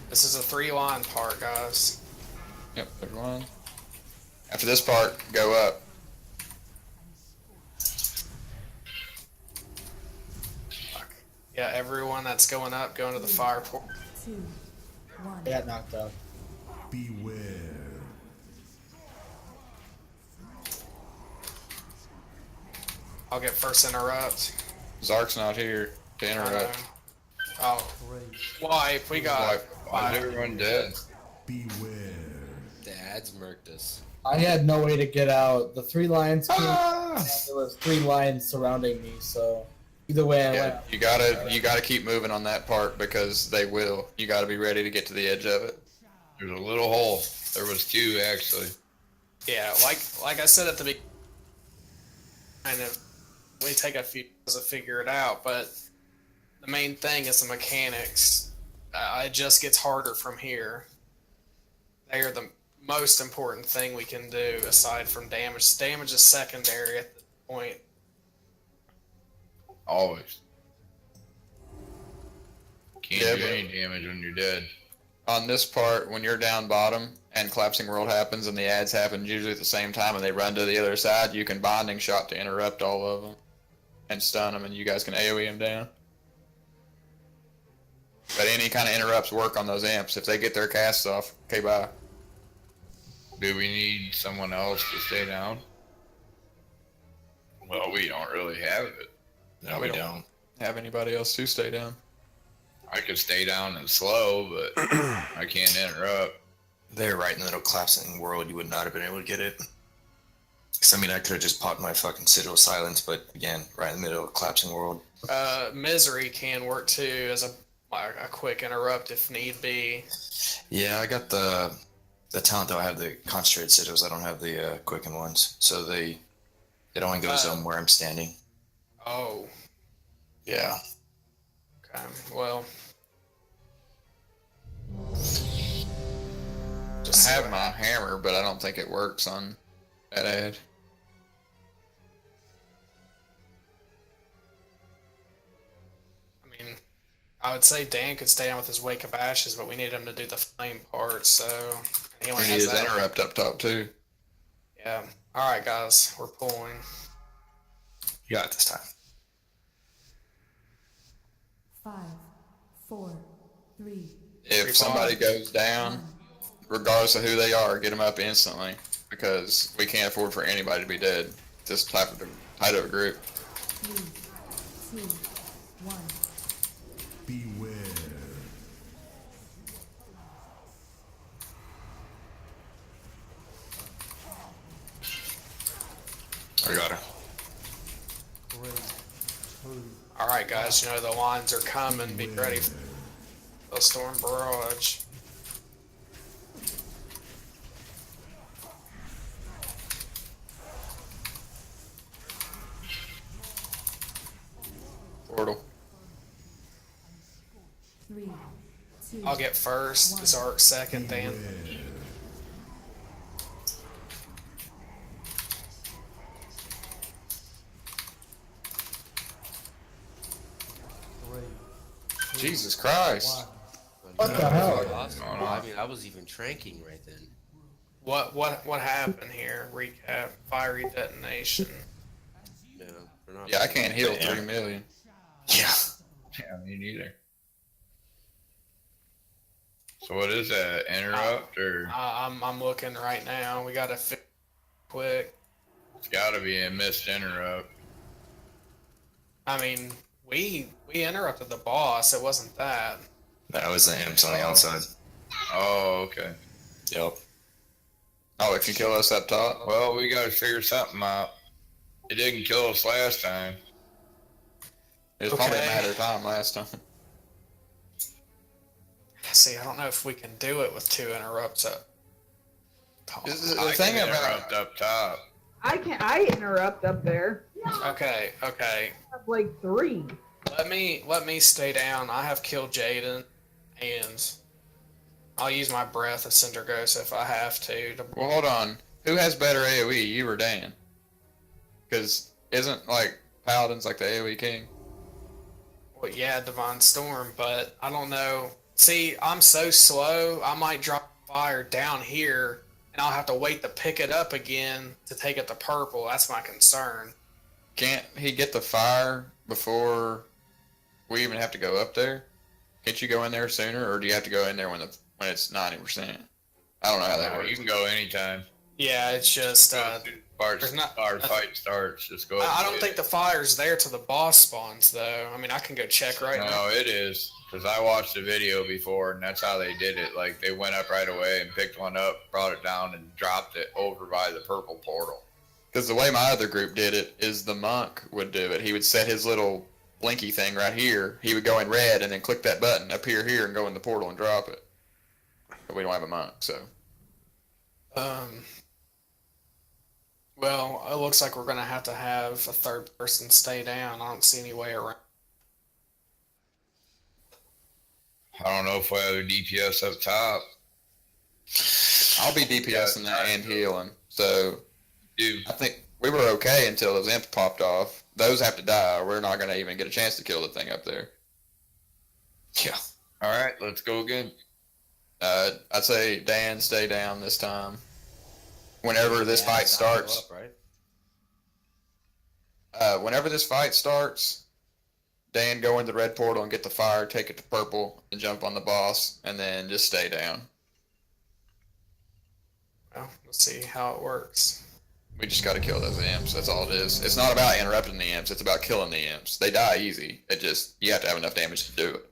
This is a 3-line part, guys. Yep, there's one. After this part, go up. Yeah, everyone that's going up, going to the fire portal. 2, 1. I got knocked out. Beware. I'll get first interrupt. Zark's not here to interrupt. Oh, wipe. We got Why is everyone dead? Beware. Dad's murked us. I had no way to get out. The 3 lines came, and there was 3 lines surrounding me, so either way I went. Yeah, you gotta keep moving on that part because they will. You gotta be ready to get to the edge of it. There's a little hole. There was 2 actually. yeah. Like I said at the beginning, kind of we take a few years to figure it out, but the main thing is the mechanics. It just gets harder from here. They are the most important thing we can do aside from damage. Damage is secondary at this point. Always. Can't Yeah, do but- any damage when you're dead. On this part, when you're down bottom and Collapsing World happens and the ads happen usually at the same time and they run to the other side, you can binding shot to interrupt all of them and stun them, and you guys can AoE them down. But any kind of interrupts work on those imps. If they get their casts off, okay, bye. Do we need someone else to stay down? Well, we don't really have it. No, we don't. Have anybody else to stay down? I could stay down and slow, but I can't interrupt. They're right in the middle of Collapsing World. You would not have been able to get it. Because, I mean, I could have just popped my fucking Citadel Silence, but again, right in the middle of Collapsing World. Misery can work too as a quick interrupt if need be. Yeah, I got the talent though. I have the concentrated Citadels. I don't have the quicken ones. So it only goes on where I'm standing. Oh, Yeah. okay. Well, I have my hammer, but I don't think it works on that ad. I mean, I would say Dan could stay on with his Wake of Ashes, but we need him to do the flame part, so he only We need has his that. interrupt up top too. Yeah. All right, guys, we're pulling. You got it this time. 5, 4, 3, If somebody goes down, regardless of who they are, get them up instantly, because we can't afford for anybody to be dead. This type of tight of a group. 3, 2, 1. Beware. I got her. All right, guys, you know the lines are coming. Be ready for the storm barrage. Portal. 3, 2, I'll get first, Zark second, Dan. Jesus Christ. What the hell? Awesome. I mean, I was even tranking right then. What happened here? Recap. Fiery detonation. No, we're not. Yeah, I can't heal 3 million. Yeah. Yeah, me neither. So what is that? Interrupt or I'm looking right now. We gotta fix quick. it's gotta be a missed interrupt. I mean, we interrupted the boss. It wasn't that. That was the imps on the outside. Oh, okay. Yep. Oh, it can kill us up top? Well, we gotta figure something out. It didn't kill us last time. It was probably a Okay. matter of time last time. See, I don't know if we can do it with 2 interrupts up. The I thing can about interrupt up top. I interrupt up there. Okay. I have like 3. Let me stay down. I have killed Jaden, and I'll use my breath of Cinder Ghost if I have to. Well, hold on. Who has better AoE, you or Dan? Because isn't like Paladin's like the AoE king? Well, yeah, Divine Storm, but I don't know. See, I'm so slow. I might drop fire down here, and I'll have to wait to pick it up again to take it to purple. That's my concern. Can't he get the fire before we even have to go up there? Can't you go in there sooner, or do you have to go in there when it's 90%? I don't know how that You works. can go anytime. Yeah, it's just there's not- Our fight starts. Just go. I don't think the fire's there till the boss spawns, though. I mean, I can go check right now. No, it is. Because I watched the video before, and that's how they did it. Like, they went up right away and picked one up, brought it down, and dropped it over by the purple portal. Because the way my other group did it is the monk would do it. He would set his little blinky thing right here. He would go in red and then click that button, appear here, and go in the portal and drop it. But we don't have a monk, so. Well, it looks like we're gonna have to have a third person stay down. I don't see any way around. I don't know if we have a DPS up top. I'll be DPS in that and healing. So Dude, I think we were okay until those imps popped off. Those have to die. We're not gonna even get a chance to kill the thing up there. Yeah. all right, let's go again. I'd say Dan, stay down this time. Whenever this fight starts, Up, right? whenever this fight starts, Dan, go in the red portal and get the fire, take it to purple, and jump on the boss, and then just stay down. Well, let's see how it works. We just got to kill those imps. That's all it is. It's not about interrupting the imps. It's about killing the imps. They die easy. It just, you have to have enough damage to do it.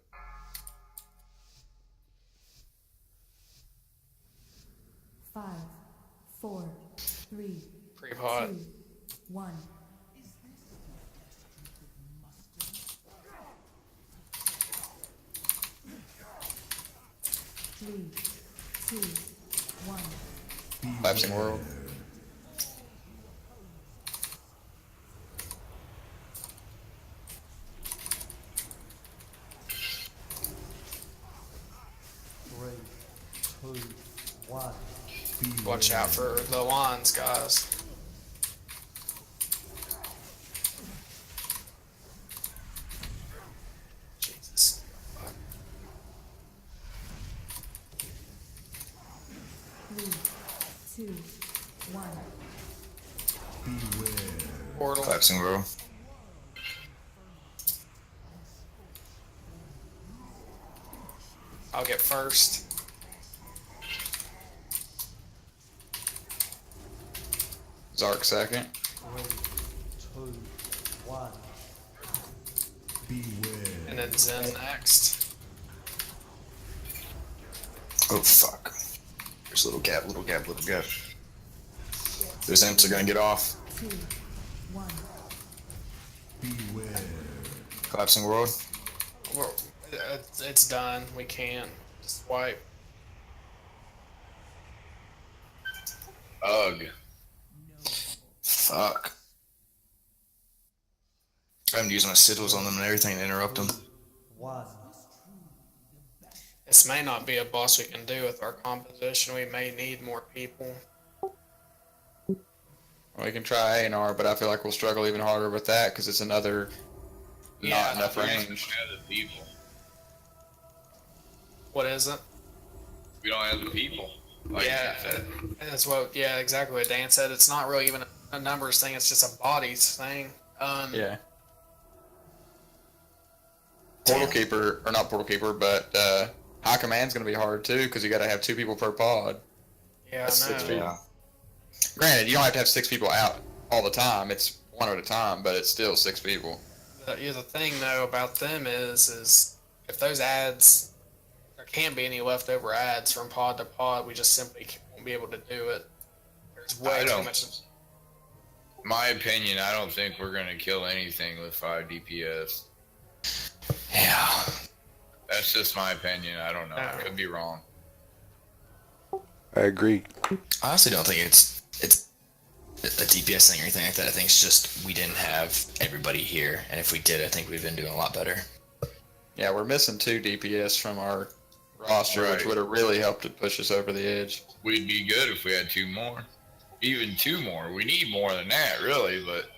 5, 4, 3, Pre-pot. 2, 1. Three, two, one. Collapsing world. Watch out for the lines, guys. Jesus. 3, 2, 1. Portal. Collapsing world. I'll get first. Zark second. 3, 2, 1. And then Zen next. Oh fuck. There's a little gap, little gap, little gap. Those imps are gonna get off. 2, 1. Collapsing world. It's done. We can't. Just wipe. Ugh. Fuck. I'm using my sigils on them and everything to interrupt them. 1. This may not be a boss we can do with our composition. We may need more people. We can try A&R, but I feel like we'll struggle even harder with that because it's another not enough We don't range. have the people. What is it? We don't have the people. Like Yeah, you said. that's what. Yeah, exactly what Dan said. It's not really even a numbers thing. It's just a bodies thing. Yeah. Portal Keeper, or not Portal Keeper, but High Command's going to be hard too because you got to have 2 people per pod. Yeah, That's I 6 know. people. Yeah. Granted, you don't have to have 6 people out all the time. It's 1 at a time, but it's still 6 people. The thing though about them is if those ads, there can't be any leftover ads from pod to pod. We just simply won't be able to do it. There's way I too don't- much. My opinion, I don't think we're gonna kill anything with 5 DPS. Yeah. That's just my opinion. I don't know. I could be wrong. I agree. I honestly don't think it's a DPS thing or anything like that. I think it's just we didn't have everybody here, and if we did, I think we've been doing a lot better. Yeah, we're missing 2 DPS from our roster, which Right. would have really helped to push us over the edge. We'd be good if we had 2 more. Even 2 more. We need more than that, really, but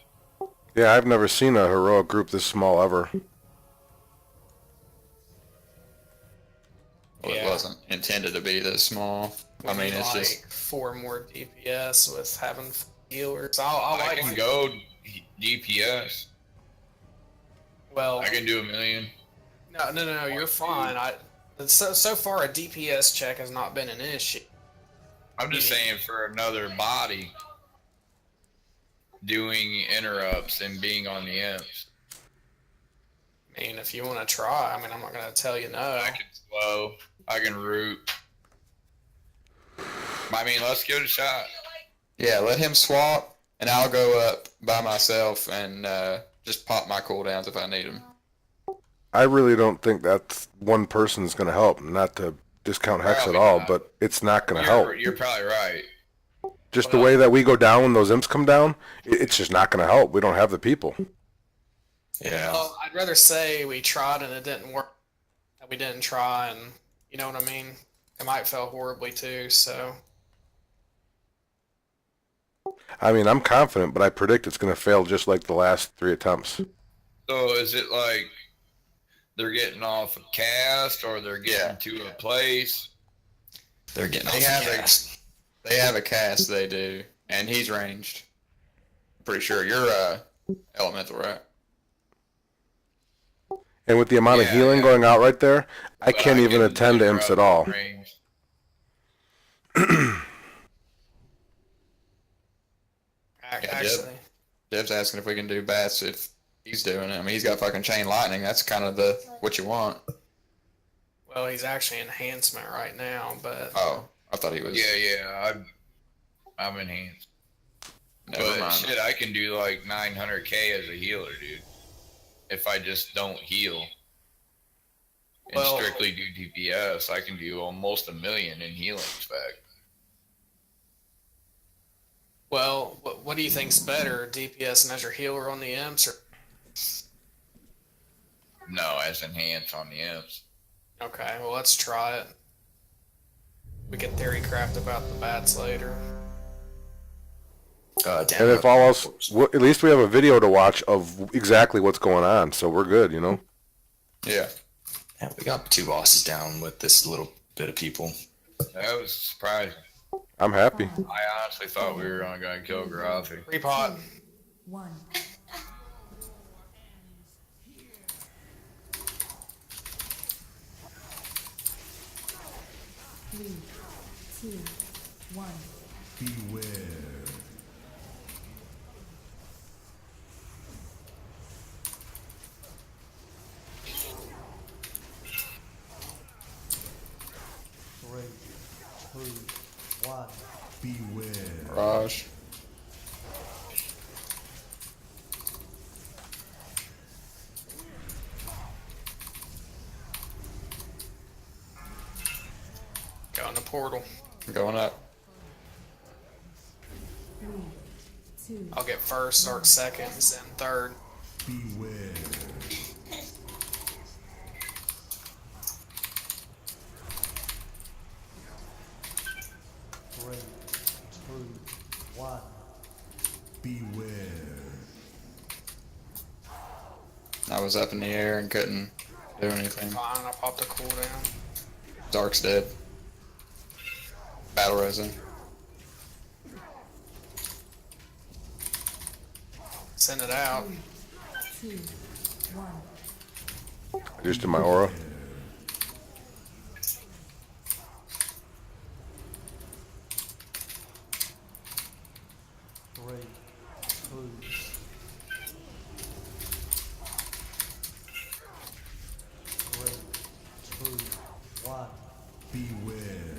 Yeah, I've never seen a heroic group this small ever. Well, Yeah. It wasn't intended to be this small. I mean, it's like just 4 more DPS with having healers. I I like. can go DPS. Well, I can do 1,000,000. no. You're fine. So far a DPS check has not been an issue. I'm just saying for another body doing interrupts and being on the imps. I mean, if you want to try, I mean, I'm not going to tell you no. I can slow. I can root. I mean, let's give it a shot. yeah. Let him swap, and I'll go up by myself and just pop my cooldowns if I need them. I really don't think that's one person's going to help. Not to discount Hex at Probably all, not. but it's not going to help. You're probably right. Just the way that we go down when those imps come down, it's just not going to help. We don't have the people. Yeah. Well, I'd rather say we tried and it didn't work, that we didn't try, and you know what I mean? It might fail horribly too, so. I mean, I'm confident, but I predict it's going to fail just like the last 3 attempts. So is it like they're getting off a cast or they're getting to a place? They're getting They off have the a gas. they have a cast. They do, and he's ranged. Pretty sure you're elemental, right? And with the amount of Yeah, healing yeah. going out right there, I But can't even can attend to imps at all. range. Actually, Dev's asking if we can do bats if he's doing it. I mean, he's got fucking chain lightning. That's kind of the what you want. well, he's actually enhancement right now, but Oh, I thought he was. Yeah. I'm enhanced. Never But mind. shit, I can do like 900k as a healer, dude. If I just don't heal and Well- strictly do DPS, I can do almost 1 million in healing spec. well, what do you think's better, DPS and as your healer on the imps, or No, as enhanced on the imps. okay? Well, let's try it. We can theory craft about the bats later. And if all else, at least we have a video to watch of exactly what's going on, so we're good, you know? Yeah. Yeah, we got 2 bosses down with this little bit of people. That was surprising. I'm happy. I honestly thought we were only going to kill Garafi. Repot. 1. Three, two, one. Beware. Three, two, one. Beware. Raj. Go in the portal. Going up. 3, 2, I'll get first, Arc seconds, and third. Beware. three, two, one. Beware. I was up in the air and couldn't do anything. Fine, I popped a cooldown. Dark's dead. Battle resin. Send it out. 2, 1. I just did my aura. Three, two. Three, two, one. Beware.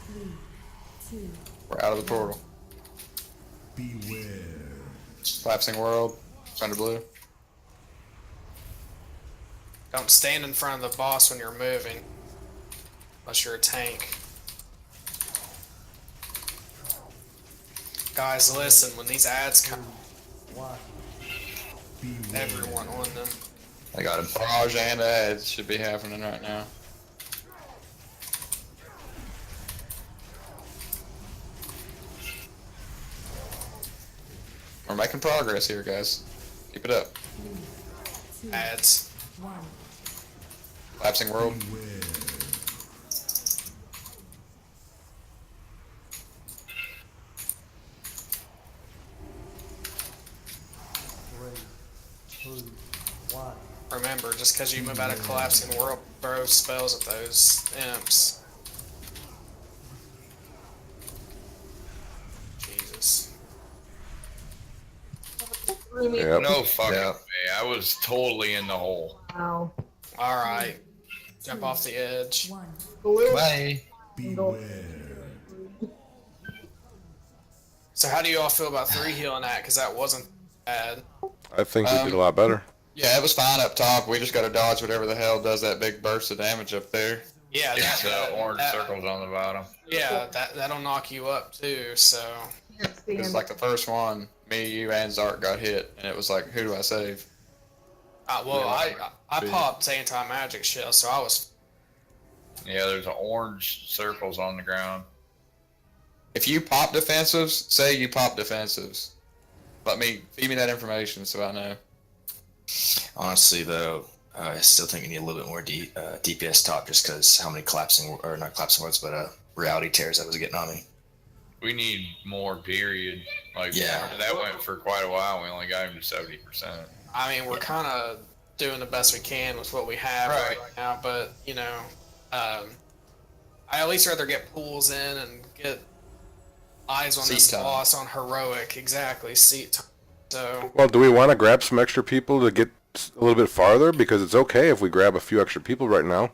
Three, two, We're out of the portal. Beware. Collapsing world. Thunder blue. Don't stand in front of the boss when you're moving. Unless you're a tank. Guys, listen, when these ads come, One. Beware. everyone on them. I got him. Barrage and ads should be happening right now. We're making progress here, guys. Keep it up. 3, 2, Ads. 1. Collapsing world. Beware. Three, two, one. Remember, just because you move out of collapsing world, throw spells at those imps. Jesus. Yep. No fucking Yeah. way. I was totally in the hole. Wow. Alright. Jump off the edge. 1. Blue. Bye. Beware. So how do you all feel about 3 healing that? Because that wasn't bad. I think we did a lot better. Yeah, it was fine up top. We just got to dodge whatever the hell does that big burst of damage up there. Yeah, It's orange that- circles on the bottom. Yeah, that'll knock you up too. So Can't see It's him. like the first one, me, you, and Zark got hit, and it was like, who do I save? well, Yeah, I big. popped anti-magic shell, so I was. Yeah, there's orange circles on the ground. If you pop defensives, say you pop defensives. Feed me that information so I know. Honestly, though, I still think you need a little bit more DPS top just because how many not collapsing words, but reality tears that was getting on me. We need more, period. Like, Yeah. that went for quite a while. We only got him to 70%. I mean, we're kind of doing the best we can with what we have right now, but you know, I at least rather get pools in and get eyes on Seat this time. boss on heroic. Exactly, seat time. So Well, do we want to grab some extra people to get a little bit farther? Because it's okay if we grab a few extra people right now.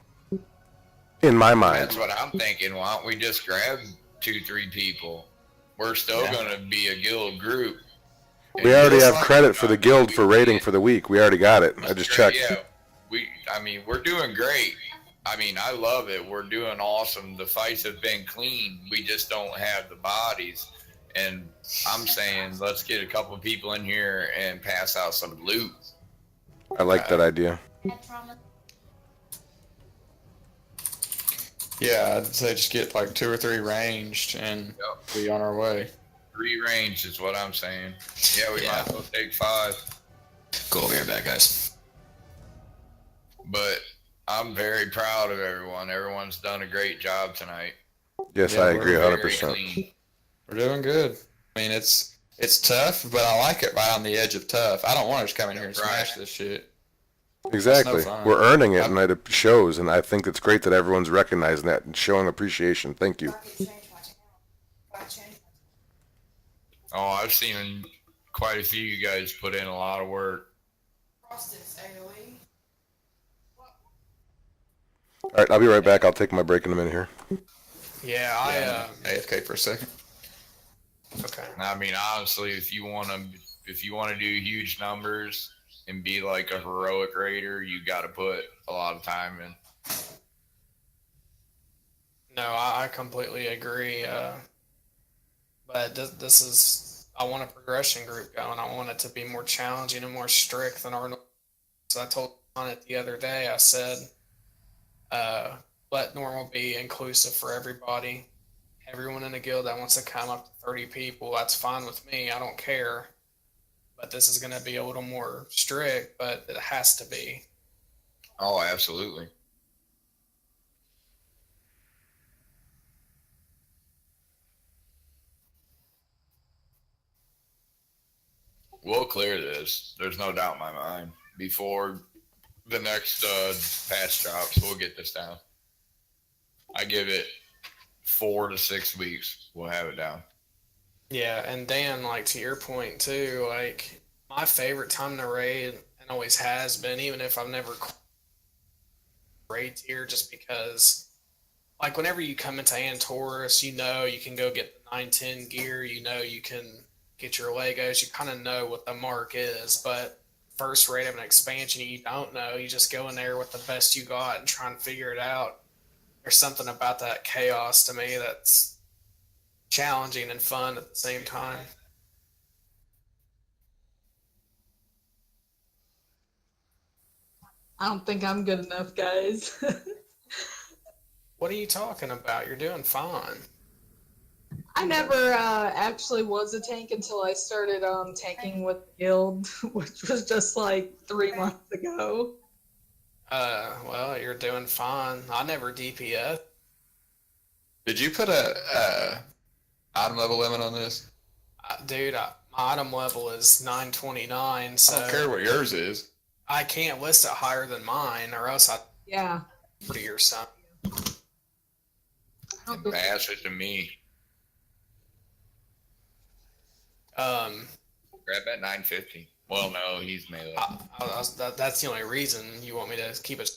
In my mind. That's what I'm thinking. Why don't we just grab 2-3 people? We're still going to be a guild group. We already have credit for the guild for rating for the week. We already got it. I just checked. Yeah, we're doing great. I mean, I love it. We're doing awesome. The fights have been clean. We just don't have the bodies. And I'm saying, let's get a couple of people in here and pass out some loot. I like that idea. Yeah, I'd say just get like 2 or 3 ranged and be on our way. 3 range is what I'm saying. Yeah, we might as well take 5. Go over here, bad guys. But I'm very proud of everyone. Everyone's done a great job tonight. Yes, Yeah, I we're agree Very 100%. clean. We're doing good. I mean, it's tough, but I like it right on the edge of tough. I don't want to just come in here and smash this shit. Exactly. fun. We're earning it, and it shows. And I think it's great that everyone's recognizing that and showing appreciation. Thank you. Oh, I've seen quite a few of you guys put in a lot of work. All right, I'll be right back. I'll take my break in a minute here. yeah, AFK for a second. okay. I mean, honestly, if you want to do huge numbers and be like a heroic raider, you got to put a lot of time in. No, I completely agree. But this is, I want a progression group going. I want it to be more challenging and more strict than our. So I told on it the other day. I said, let normal be inclusive for everybody. Everyone in the guild that wants to come up to 30 people, that's fine with me. I don't care. But this is going to be a little more strict, but it has to be. Oh, absolutely. We'll clear this. There's no doubt in my mind. Before the next patch drops, we'll get this down. I give it 4 to 6 weeks. We'll have it down. Yeah, and Dan, like to your point too, like my favorite time to raid, and always has been, even if I've never raid tier, just because, like whenever you come into Antorus, you know you can go get the 910 gear, you know you can get your Legos, you kind of know what the mark is, but first raid of an expansion, you don't know, you just go in there with the best you got and try and figure it out. There's something about that chaos to me that's challenging and fun at the same time. I don't think I'm good enough, guys. What are you talking about? You're doing fine. I never actually was a tank until I started tanking with the guild, which was just like 3 months ago. Well, you're doing fine. I never DPS. Did you put a item level limit on this? Dude, my item level is 929, so I don't care what yours is. I can't list it higher than mine, or else I'd Yeah. for your son. Pass it to me. Grab that 950. Well, no, he's melee. That's the only reason you want me to keep it.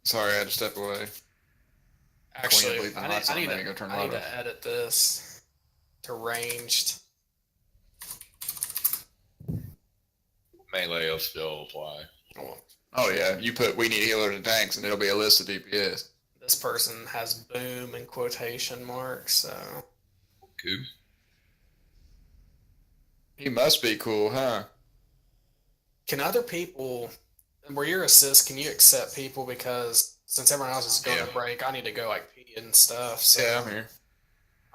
Sorry, I had to step away. Actually, believe the I lights on, need maybe go turn the I need light to edit this to ranged. Melee will still apply. Oh yeah, you put we need healers and tanks, and it'll be a list of DPS. This person has boom in quotation marks, so Cool. He must be cool, huh? can other people, were your assists, can you accept people, because since everyone else is going to break, I need to go like pee and stuff, so. Yeah, I'm here.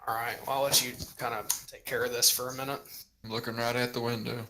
Alright, well I'll let you kind of take care of this for a minute. I'm looking right at the window.